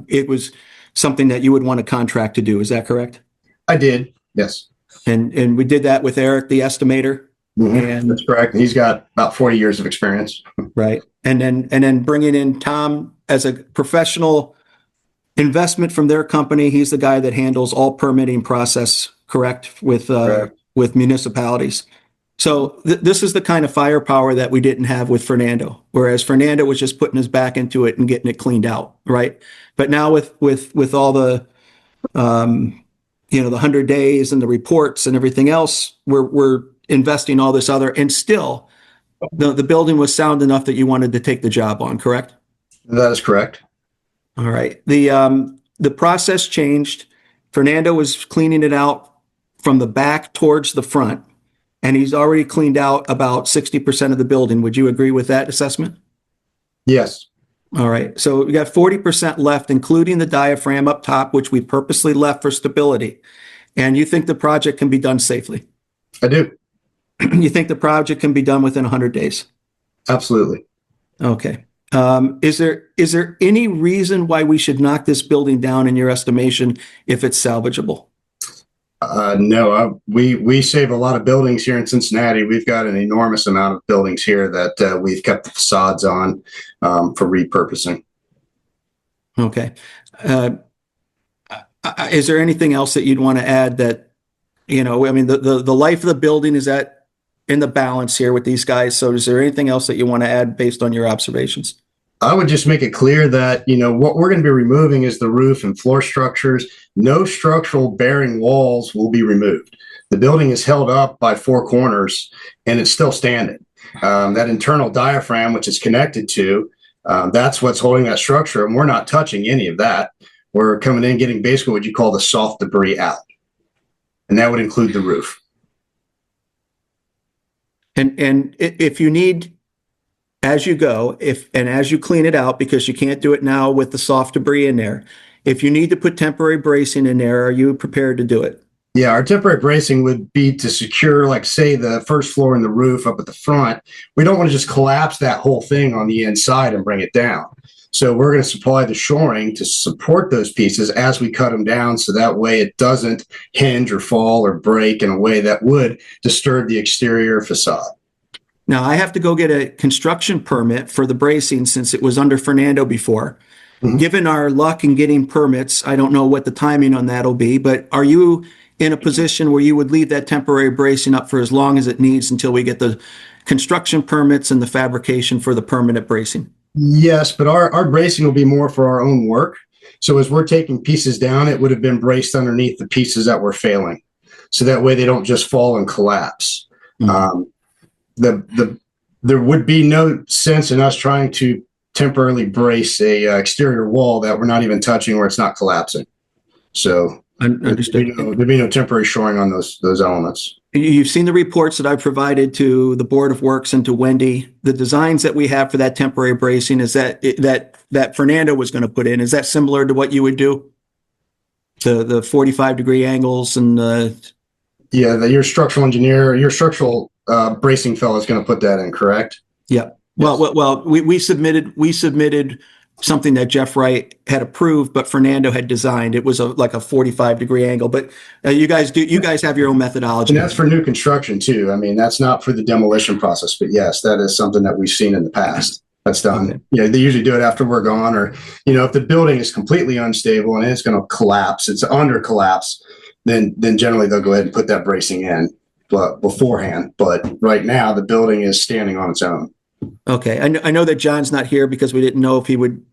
it was something that you would want a contract to do. Is that correct? I did. Yes. And we did that with Eric, the estimator. And that's correct. He's got about 40 years of experience. Right. And then bringing in Tom as a professional investment from their company. He's the guy that handles all permitting process, correct, with municipalities. So this is the kind of firepower that we didn't have with Fernando, whereas Fernando was just putting his back into it and getting it cleaned out, right? But now with all the the 100 days and the reports and everything else, we're investing all this other, and still the building was sound enough that you wanted to take the job on, correct? That is correct. All right. The process changed Fernando was cleaning it out from the back towards the front, and he's already cleaned out about 60% of the building. Would you agree with that assessment? Yes, All right, so we got 40% left, including the diaphragm up top, which we purposely left for stability. And you think the project can be done safely? I do. You think the project can be done within 100 days? Absolutely. Okay. Is there any reason why we should knock this building down in your estimation if it's salvageable? No, we save a lot of buildings here in Cincinnati. We've got an enormous amount of buildings here that we've kept the facades on for repurposing. Okay. Is there anything else that you'd want to add that, I mean, the life of the building is in the balance here with these guys. So is there anything else that you want to add based on your observations? I would just make it clear that, what we're going to be removing is the roof and floor structures. No structural bearing walls will be removed. The building is held up by four corners and it's still standing. That internal diaphragm, which is connected to, that's what's holding that structure. And we're not touching any of that. We're coming in, getting basically what you call the soft debris out. And that would include the roof. And if you need, as you go, as you clean it out, because you can't do it now with the soft debris in there, if you need to put temporary bracing in there, are you prepared to do it? Yeah, our temporary bracing would be to secure, like, say, the first floor and the roof up at the front. We don't want to just collapse that whole thing on the inside and bring it down. So we're going to supply the shoring to support those pieces as we cut them down, so that way it doesn't hinge or fall or break in a way that would disturb the exterior facade. Now, I have to go get a construction permit for the bracing since it was under Fernando before. Given our luck in getting permits, I don't know what the timing on that'll be, but are you in a position where you would leave that temporary bracing up for as long as it needs until we get the construction permits and the fabrication for the permanent bracing? Yes, but our bracing will be more for our own work. So as we're taking pieces down, it would have been braced underneath the pieces that were failing. So that way they don't just fall and collapse. There would be no sense in us trying to temporarily brace a exterior wall that we're not even touching where it's not collapsing. So Understood. there'd be no temporary shoring on those elements. You've seen the reports that I provided to the Board of Works and to Wendy. The designs that we have for that temporary bracing is that Fernando was going to put in. Is that similar to what you would do? The 45-degree angles and yeah, your structural engineer, your structural bracing fellow is going to put that in, correct? Yeah. Well, we submitted something that Jeff Wright had approved, but Fernando had designed. It was like a 45-degree angle, but you guys have your own methodology. And that's for new construction too. I mean, that's not for the demolition process, but yes, that is something that we've seen in the past. That's done. Okay. They usually do it after we're gone, or, if the building is completely unstable and it's going to collapse, it's under collapse, then generally they'll go ahead and put that bracing in beforehand. But right now the building is standing on its own. Okay. I know that John's not here because we didn't know if he would,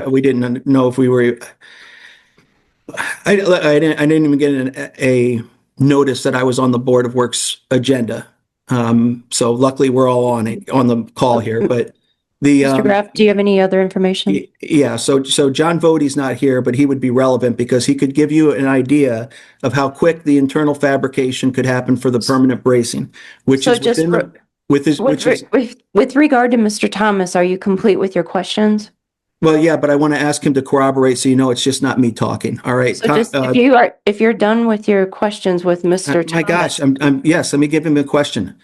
we didn't know if we were, I didn't even get a notice that I was on the Board of Works agenda. So luckily we're all on the call here, but Mr. Graff, do you have any other information? Yeah. So John Voddie's not here, but he would be relevant because he could give you an idea of how quick the internal fabrication could happen for the permanent bracing, which is within with regard to Mr. Thomas, are you complete with your questions? Well, yeah, but I want to ask him to corroborate so it's just not me talking. All right. So just, if you're done with your questions with Mr. Thomas. My gosh, yes, let me give him a question.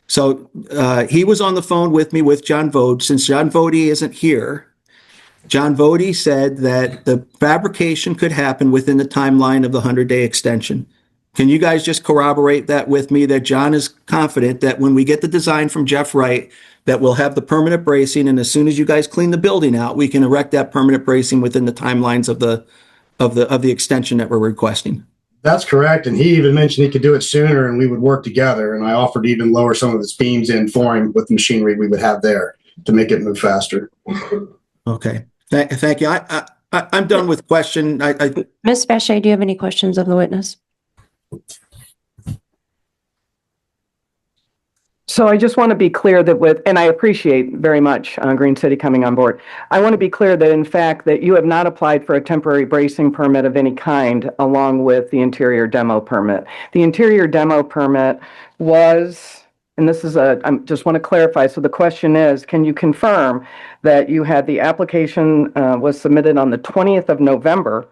So he was on the phone with me with John Voddie. Since John Voddie isn't here, John Voddie said that the fabrication could happen within the timeline of the 100-day extension. Can you guys just corroborate that with me, that John is confident that when we get the design from Jeff Wright, that we'll have the permanent bracing, and as soon as you guys clean the building out, we can erect that permanent bracing within the timelines of the extension that we're requesting? That's correct. And he even mentioned he could do it sooner and we would work together. And I offered to even lower some of his beams in for him with the machinery we would have there to make it move faster. Okay. Thank you. I'm done with question. Ms. Bechet, do you have any questions of the witness? So I just want to be clear that and I appreciate very much Green City coming on board. I want to be clear that in fact that you have not applied for a temporary bracing permit of any kind along with the interior demo permit. The interior demo permit was, and this is I just want to clarify. So the question is, can you confirm that you had the application was submitted on the 20th of November?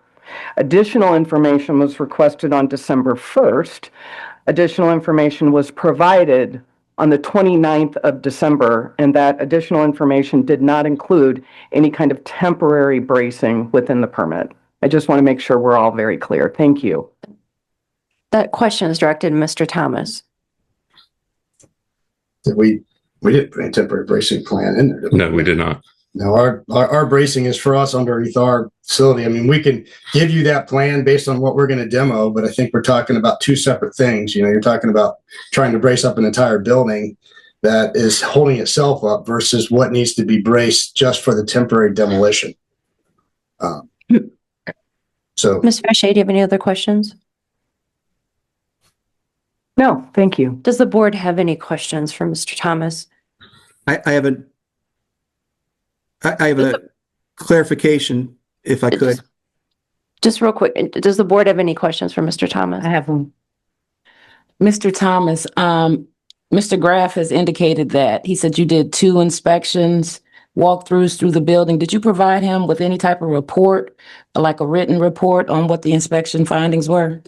Additional information was requested on December 1st. Additional information was provided on the 29th of December, and that additional information did not include any kind of temporary bracing within the permit. I just want to make sure we're all very clear. Thank you. That question is directed to Mr. Thomas. We didn't put a temporary bracing plan in there. No, we did not. No, our bracing is for us underneath our facility. I mean, we can give you that plan based on what we're going to demo, but I think we're talking about two separate things. You know, you're talking about trying to brace up an entire building that is holding itself up versus what needs to be braced just for the temporary demolition. So, Ms. Fashea, do you have any other questions? No, thank you. Does the board have any questions for Mr. Thomas? I have a clarification, if I could. Just real quick, does the board have any questions for Mr. Thomas? I have one. Mr. Thomas, Mr. Graff has indicated that he said you did 2 inspections, walkthroughs through the building. Did you provide him with any type of report, like a written report on what the inspection findings were?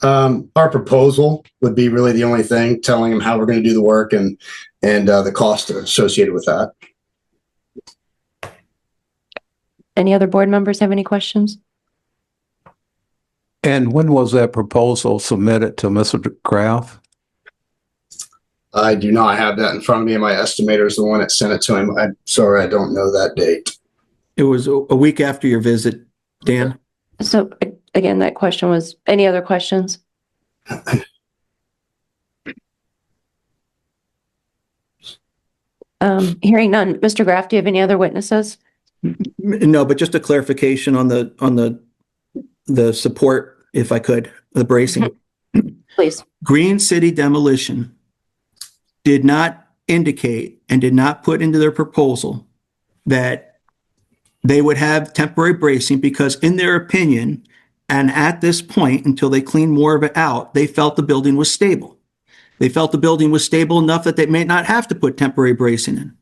our proposal would be really the only thing, telling him how we're going to do the work and the cost associated with that. Any other board members have any questions? And when was that proposal submitted to Mr. Graff? I do not have that in front of me. My estimator is the one that sent it to him. I'm sorry, I don't know that date. It was a week after your visit, Dan. So again, that question was, any other questions? Hearing none. Mr. Graff, do you have any other witnesses? No, but just a clarification on the support, if I could, the bracing. Please. Green City Demolition did not indicate and did not put into their proposal that they would have temporary bracing because in their opinion, and at this point, until they clean more of it out, they felt the building was stable. They felt the building was stable enough that they may not have to put temporary bracing in.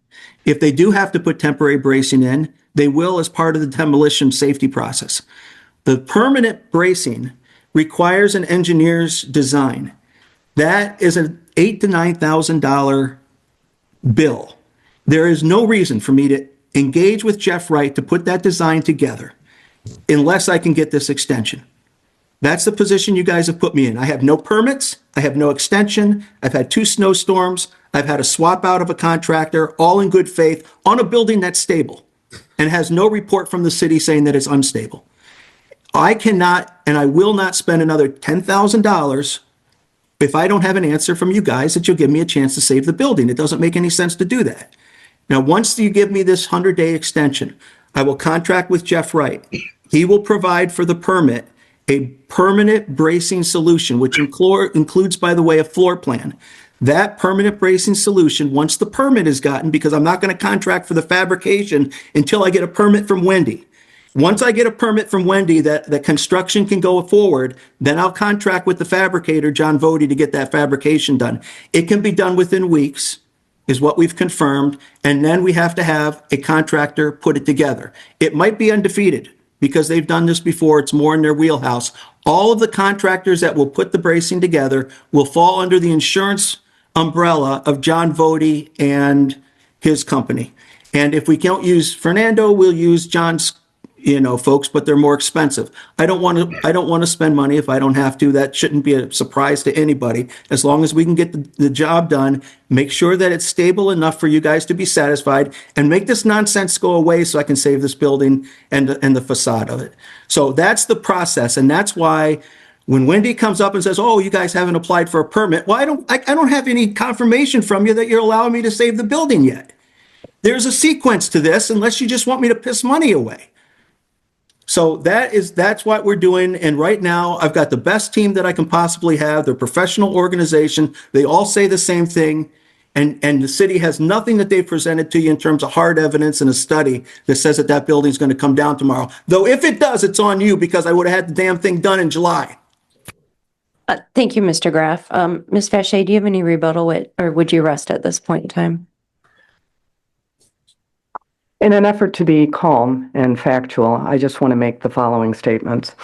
If they do have to put temporary bracing in, they will as part of the demolition safety process. The permanent bracing requires an engineer's design. That is an $8,000 to $9,000 bill. There is no reason for me to engage with Jeff Wright to put that design together unless I can get this extension. That's the position you guys have put me in. I have no permits. I have no extension. I've had 2 snowstorms. I've had a swap out of a contractor, all in good faith, on a building that's stable and has no report from the city saying that it's unstable. I cannot and I will not spend another $10,000 if I don't have an answer from you guys that you'll give me a chance to save the building. It doesn't make any sense to do that. Now, once you give me this 100-day extension, I will contract with Jeff Wright. He will provide for the permit a permanent bracing solution, which includes, by the way, a floor plan. That permanent bracing solution, once the permit is gotten, because I'm not going to contract for the fabrication until I get a permit from Wendy. Once I get a permit from Wendy that the construction can go forward, then I'll contract with the fabricator, John Vody, to get that fabrication done. It can be done within weeks, is what we've confirmed, and then we have to have a contractor put it together. It might be undefeated because they've done this before. It's more in their wheelhouse. All of the contractors that will put the bracing together will fall under the insurance umbrella of John Vody and his company. And if we don't use Fernando, we'll use John's folks, but they're more expensive. I don't want to spend money if I don't have to. That shouldn't be a surprise to anybody. As long as we can get the job done, make sure that it's stable enough for you guys to be satisfied and make this nonsense go away so I can save this building and the facade of it. So that's the process. And that's why when Wendy comes up and says, oh, you guys haven't applied for a permit. Well, I don't have any confirmation from you that you're allowing me to save the building yet. There's a sequence to this unless you just want me to piss money away. So that's what we're doing. And right now I've got the best team that I can possibly have. They're a professional organization. They all say the same thing. And the city has nothing that they've presented to you in terms of hard evidence and a study that says that that building's going to come down tomorrow. Though if it does, it's on you because I would have had the damn thing done in July. Thank you, Mr. Graff. Ms. Vacher, do you have any rebuttal or would you rest at this point in time? In an effort to be calm and factual, I just want to make the following statements.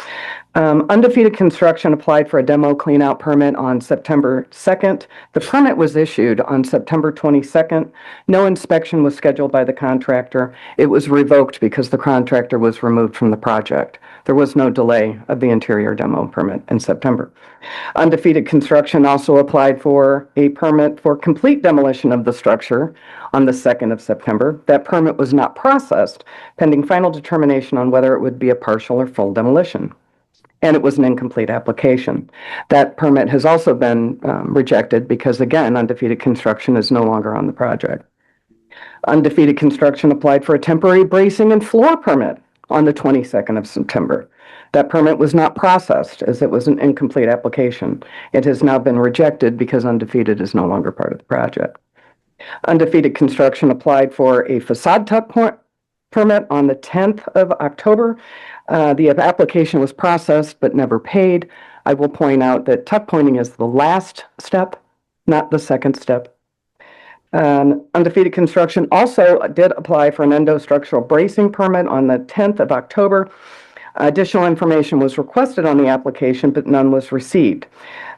Undefeated Construction applied for a demo cleanout permit on September 2nd. The permit was issued on September 22nd. No inspection was scheduled by the contractor. It was revoked because the contractor was removed from the project. There was no delay of the interior demo permit in September. Undefeated Construction also applied for a permit for complete demolition of the structure on the 2nd of September. That permit was not processed, pending final determination on whether it would be a partial or full demolition. And it was an incomplete application. That permit has also been rejected because, again, Undefeated Construction is no longer on the project. Undefeated Construction applied for a temporary bracing and floor permit on the 22nd of September. That permit was not processed as it was an incomplete application. It has now been rejected because Undefeated is no longer part of the project. Undefeated Construction applied for a facade tuck permit on the 10th of October. The application was processed but never paid. I will point out that tuck pointing is the last step, not the second step. Undefeated Construction also did apply for an endostructural bracing permit on the 10th of October. Additional information was requested on the application, but none was received.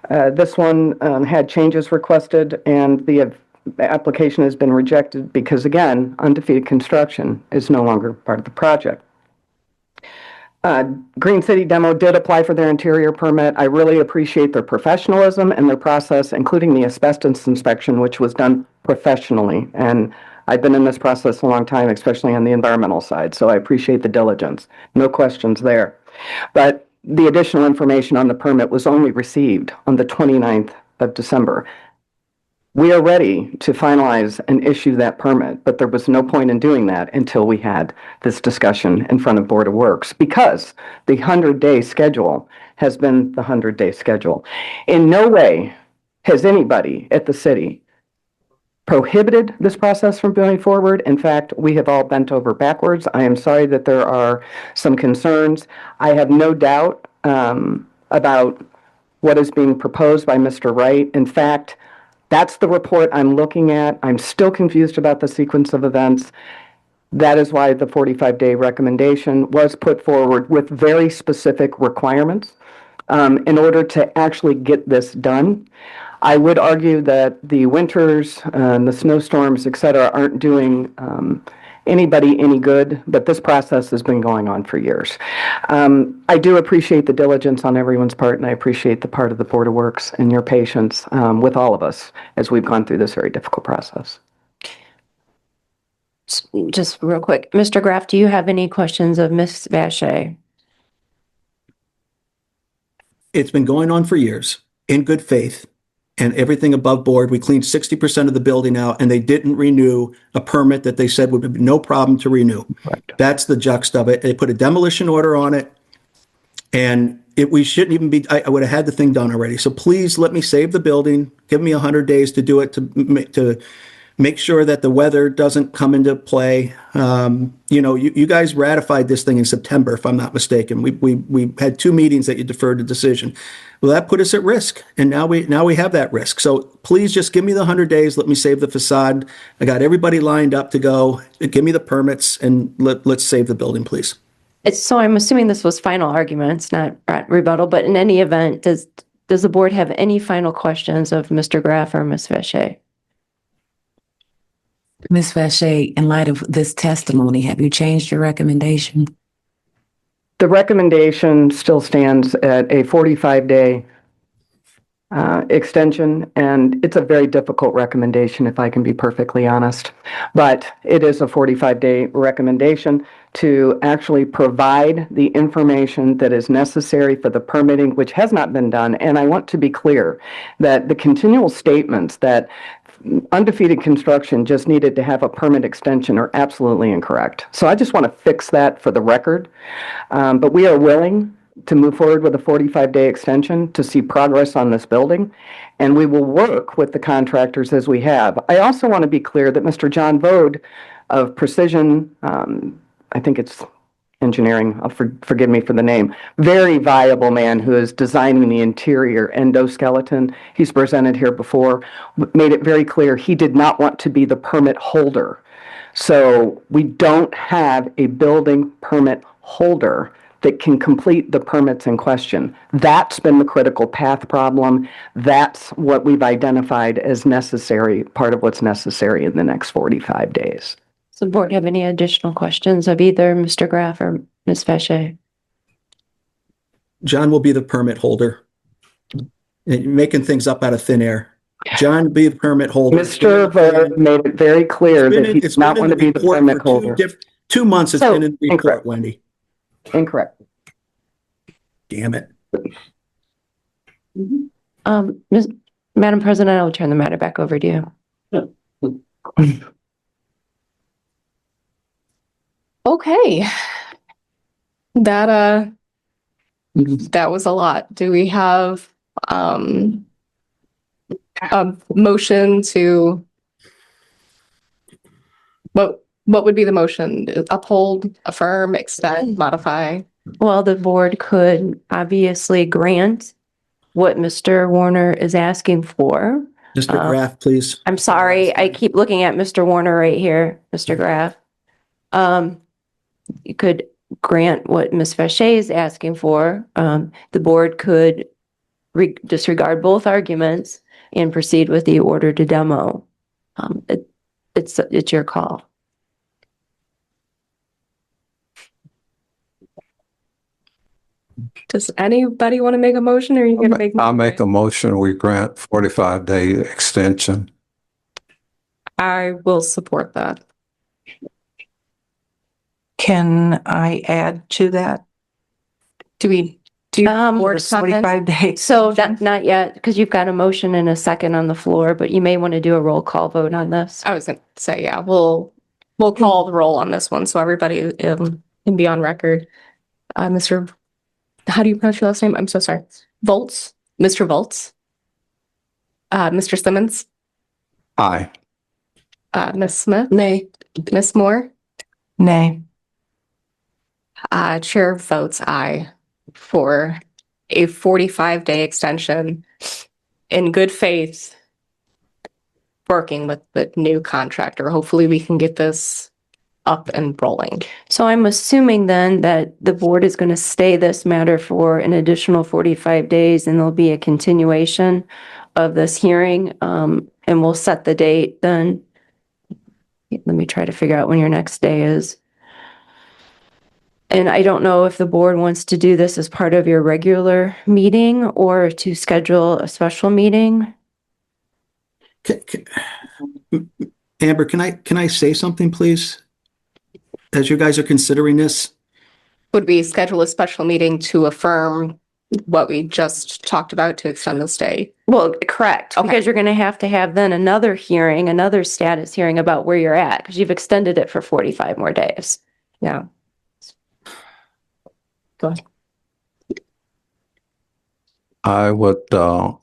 This one had changes requested, and the application has been rejected because, again, Undefeated Construction is no longer part of the project. Green City Demo did apply for their interior permit. I really appreciate their professionalism and their process, including the asbestos inspection, which was done professionally. And I've been in this process a long time, especially on the environmental side, so I appreciate the diligence. No questions there. But the additional information on the permit was only received on the 29th of December. We are ready to finalize and issue that permit, but there was no point in doing that until we had this discussion in front of Board of Works because the 100-day schedule has been the 100-day schedule. In no way has anybody at the city prohibited this process from going forward. In fact, we have all bent over backwards. I am sorry that there are some concerns. I have no doubt about what is being proposed by Mr. Wright. In fact, that's the report I'm looking at. I'm still confused about the sequence of events. That is why the 45-day recommendation was put forward with very specific requirements in order to actually get this done. I would argue that the winters and the snowstorms, et cetera, aren't doing anybody any good, but this process has been going on for years. I do appreciate the diligence on everyone's part, and I appreciate the part of the Board of Works and your patience with all of us as we've gone through this very difficult process. Just real quick, Mr. Graff, do you have any questions of Ms. Vacher? It's been going on for years in good faith and everything above board. We cleaned 60% of the building out and they didn't renew a permit that they said would be no problem to renew. Right. That's the juxt of it. They put a demolition order on it and we shouldn't even be, I would have had the thing done already. So please let me save the building. Give me 100 days to do it to make sure that the weather doesn't come into play. You guys ratified this thing in September, if I'm not mistaken. We had 2 meetings that you deferred the decision. Well, that put us at risk, and now we have that risk. So please just give me the 100 days. Let me save the facade. I got everybody lined up to go. Give me the permits, and let's save the building, please. So I'm assuming this was final arguments, not rebuttal. But in any event, does the board have any final questions of Mr. Graff or Ms. Vacher? Ms. Vacher, in light of this testimony, have you changed your recommendation? The recommendation still stands at a 45-day extension, and it's a very difficult recommendation, if I can be perfectly honest. But it is a 45-day recommendation to actually provide the information that is necessary for the permitting, which has not been done. And I want to be clear that the continual statements that Undefeated Construction just needed to have a permit extension are absolutely incorrect. So I just want to fix that for the record. But we are willing to move forward with a 45-day extension to see progress on this building, and we will work with the contractors as we have. I also want to be clear that Mr. John Vode of Precision, I think it's engineering, forgive me for the name, very viable man who is designing the interior endoskeleton. He's presented here before, made it very clear he did not want to be the permit holder. So we don't have a building permit holder that can complete the permits in question. That's been the critical path problem. That's what we've identified as necessary, part of what's necessary in the next 45 days. Does the board have any additional questions of either Mr. Graff or Ms. Fashea? John will be the permit holder. And you're making things up out of thin air. John will be the permit holder. Mr. Vode made it very clear that he does not want to be the permit holder. 2 months it's been in the report, Wendy. Incorrect. Damn it. Madam President, I will turn the matter back over to you. Okay. That was a lot. Do we have a motion to what would be the motion? Uphold, affirm, extend, modify? Well, the board could obviously grant what Mr. Warner is asking for. Mr. Graff, please. I'm sorry, I keep looking at Mr. Warner right here, Mr. Graff. You could grant what Ms. Fashea is asking for. The board could disregard both arguments and proceed with the order to demo. It's your call. Does anybody want to make a motion, or are you going to make? I'll make a motion. We grant 45-day extension. I will support that. Can I add to that? Do we do board The 45 days? So not yet, because you've got a motion and a second on the floor, but you may want to do a roll call vote on this. I was going to say, yeah, we'll call the roll on this one, so everybody can be on record. Mr. How do you pronounce your last name? I'm so sorry. Volz, Mr. Volz. Mr. Simmons. Aye. Ms. Smith. Nay. Ms. Moore. Nay. Chair votes aye for a 45-day extension in good faith, working with the new contractor. Hopefully we can get this up and rolling. So I'm assuming then that the board is going to stay this matter for an additional 45 days, and there'll be a continuation of this hearing, and we'll set the date then. Let me try to figure out when your next day is. And I don't know if the board wants to do this as part of your regular meeting or to schedule a special meeting. Amber, can I say something, please? As you guys are considering this? Would we schedule a special meeting to affirm what we just talked about to extend the stay? Well, correct, because you're going to have then another hearing, another status hearing about where you're at, because you've extended it for 45 more days. Yeah. Go ahead. I would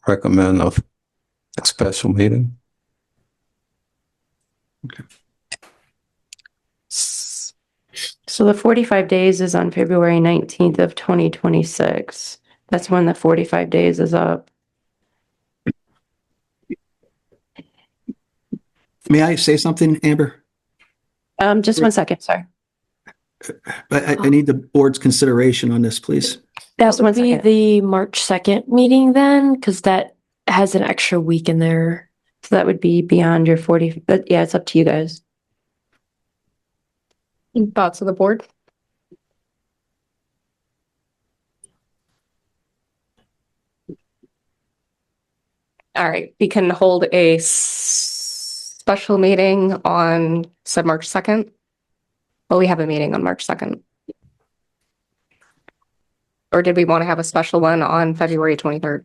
recommend a special meeting. So the 45 days is on February 19th of 2026. That's when the 45 days is up. May I say something, Amber? Just 1 second, sorry. I need the board's consideration on this, please. That would be the March 2nd meeting then, because that has an extra week in there. So that would be beyond your 40, but yeah, it's up to you guys. Thoughts of the board? All right, we can hold a special meeting on, said March 2nd. Well, we have a meeting on March 2nd. Or did we want to have a special one on February 23rd?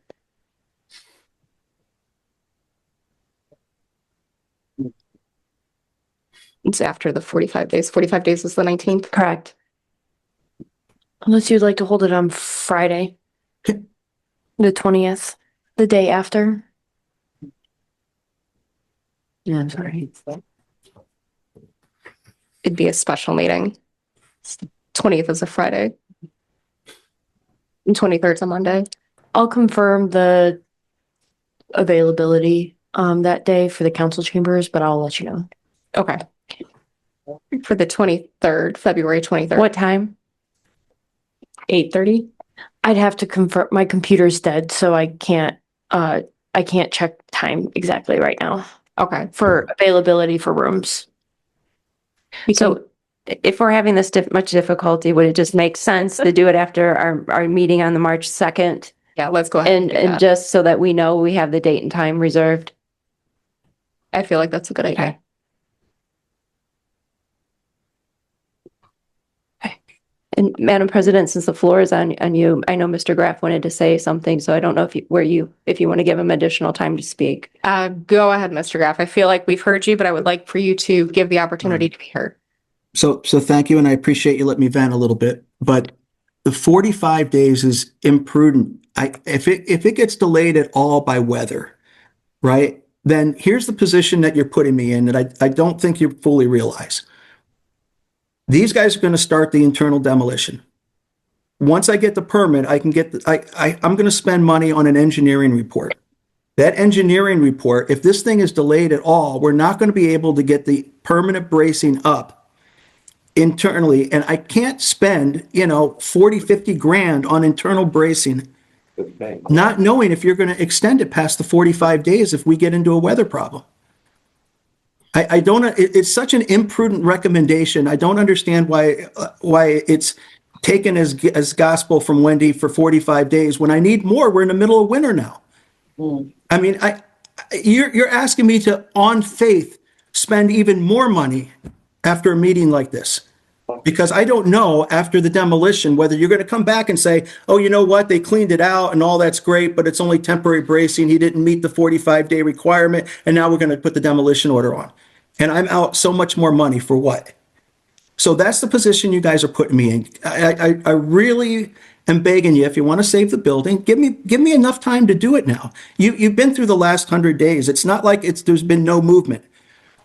It's after the 45 days. 45 days is the 19th? Correct. Unless you'd like to hold it on Friday, the 20th, the day after. Yeah, I'm sorry. It'd be a special meeting. 20th is a Friday. And 23rd is a Monday. I'll confirm the availability that day for the council chambers, but I'll let you know. Okay. For the 23rd, February 23rd. What time? 8:30? I'd have to confirm. My computer's dead, so I can't check time exactly right now Okay. for availability for rooms. So if we're having this much difficulty, would it just make sense to do it after our meeting on the March 2nd? Yeah, let's go ahead And do that. and just so that we know we have the date and time reserved? I feel like that's a good idea. And Madam President, since the floor is on you, I know Mr. Graff wanted to say something, so I don't know if you want to give him additional time to speak. Go ahead, Mr. Graff. I feel like we've heard you, but I would like for you to give the opportunity to be heard. So thank you, and I appreciate you letting me vent a little bit, but the 45 days is imprudent. If it gets delayed at all by weather, right, then here's the position that you're putting me in that I don't think you fully realize. These guys are going to start the internal demolition. Once I get the permit, I can get I'm going to spend money on an engineering report. That engineering report, if this thing is delayed at all, we're not going to be able to get the permanent bracing up internally. And I can't spend, 40, 50 grand on internal bracing, not knowing if you're going to extend it past the 45 days if we get into a weather problem. I don't, it's such an imprudent recommendation. I don't understand why it's taken as gospel from Wendy for 45 days when I need more. We're in the middle of winter now. I mean, you're asking me to, on faith, spend even more money after a meeting like this. Because I don't know after the demolition whether you're going to come back and say, oh, you know what, they cleaned it out and all that's great, but it's only temporary bracing. He didn't meet the 45-day requirement, and now we're going to put the demolition order on. And I'm out so much more money for what? So that's the position you guys are putting me in. I really am begging you, if you want to save the building, give me enough time to do it now. You've been through the last 100 days. It's not like there's been no movement.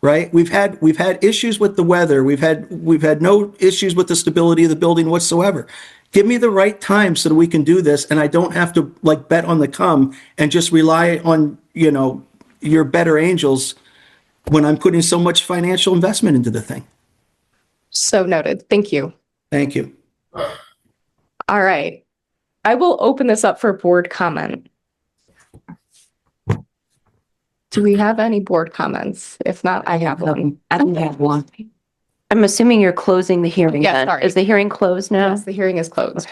Right? We've had issues with the weather. We've had no issues with the stability of the building whatsoever. Give me the right time so that we can do this, and I don't have to bet on the come and just rely on your better angels when I'm putting so much financial investment into the thing. So noted. Thank you. Thank you. All right. I will open this up for board comment. Do we have any board comments? If not, I have one. I don't have one. I'm assuming you're closing the hearing Yeah, then. sorry. Is the hearing closed now? Yes, the hearing is closed.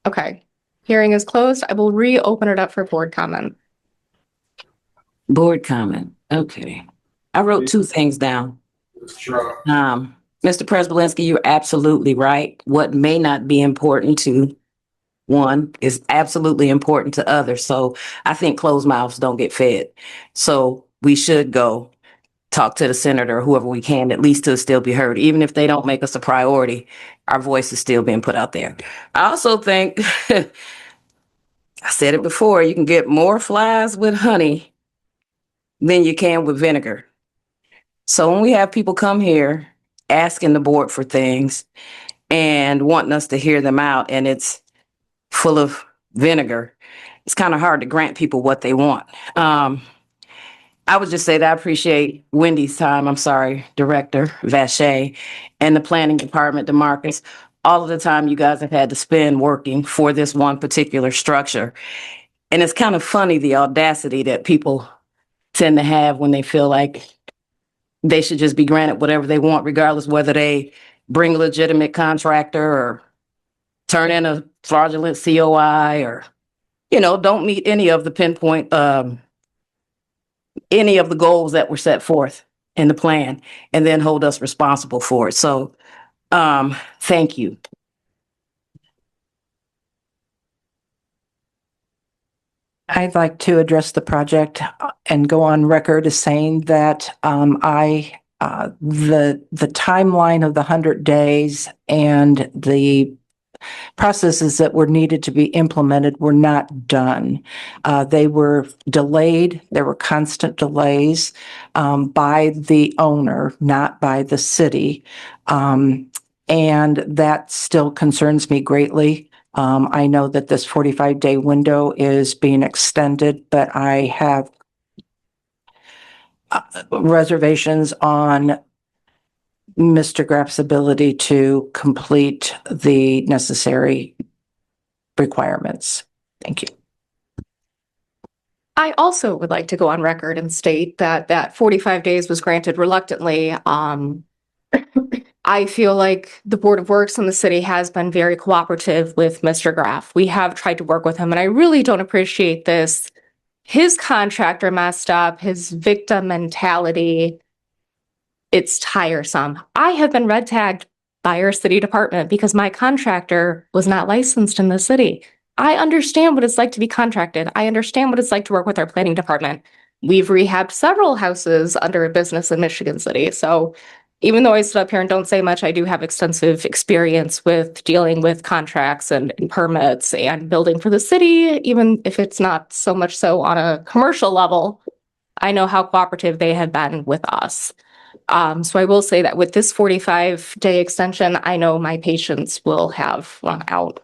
Okay. Hearing is closed. I will reopen it up for board comment. Board comment. Okay. I wrote two things down. Mr. Prespolinski, you're absolutely right. What may not be important to one is absolutely important to others. So I think closed mouths don't get fed. So we should go talk to the senator or whoever we can, at least to still be heard. Even if they don't make us a priority, our voice is still being put out there. I also think, I said it before, you can get more flies with honey than you can with vinegar. So when we have people come here asking the board for things and wanting us to hear them out, and it's full of vinegar, it's kind of hard to grant people what they want. I would just say that I appreciate Wendy's time. I'm sorry, Director Vache, and the planning department, DeMarcus, all of the time you guys have had to spend working for this one particular structure. And it's kind of funny, the audacity that people tend to have when they feel like they should just be granted whatever they want, regardless whether they bring a legitimate contractor or turn in a fraudulent COI or, don't meet any of the pinpoint, any of the goals that were set forth in the plan, and then hold us responsible for it. So, thank you. I'd like to address the project and go on record as saying that I the timeline of the 100 days and the processes that were needed to be implemented were not done. They were delayed. There were constant delays by the owner, not by the city. And that still concerns me greatly. I know that this 45-day window is being extended, but I have reservations on Mr. Graff's ability to complete the necessary requirements. Thank you. I also would like to go on record and state that that 45 days was granted reluctantly. I feel like the Board of Works and the city has been very cooperative with Mr. Graff. We have tried to work with him, and I really don't appreciate this. His contractor messed up, his victim mentality. It's tiresome. I have been red tagged by our city department because my contractor was not licensed in the city. I understand what it's like to be contracted. I understand what it's like to work with our planning department. We've rehabbed several houses under a business in Michigan City. So even though I sit up here and don't say much, I do have extensive experience with dealing with contracts and permits and building for the city, even if it's not so much so on a commercial level. I know how cooperative they have been with us. So I will say that with this 45-day extension, I know my patience will have run out.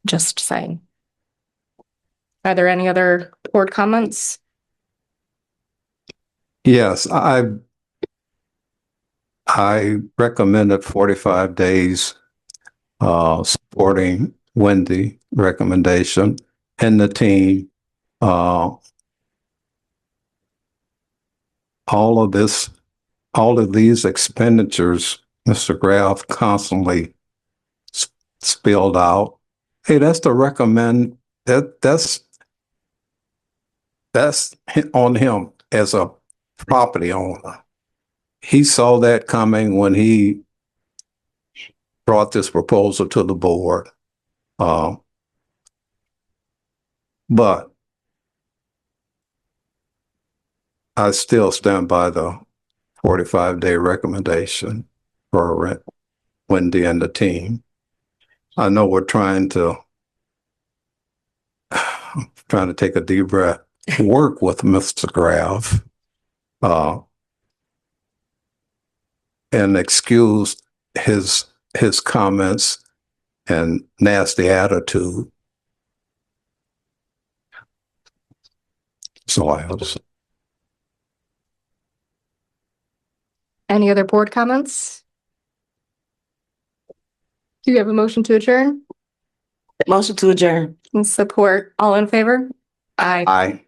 Just saying. Are there any other board comments? Yes, I recommended 45 days, supporting Wendy's recommendation and the team. All of these expenditures, Mr. Graff constantly spilled out. Hey, that's to recommend that's on him as a property owner. He saw that coming when he brought this proposal to the board. But I still stand by the 45-day recommendation for Wendy and the team. I know we're trying to take a deep breath, work with Mr. Graff, and excuse his comments and nasty attitude. So I was. Any other board comments? Do you have a motion to adjourn? Motion to adjourn. And support. All in favor? Aye. Aye.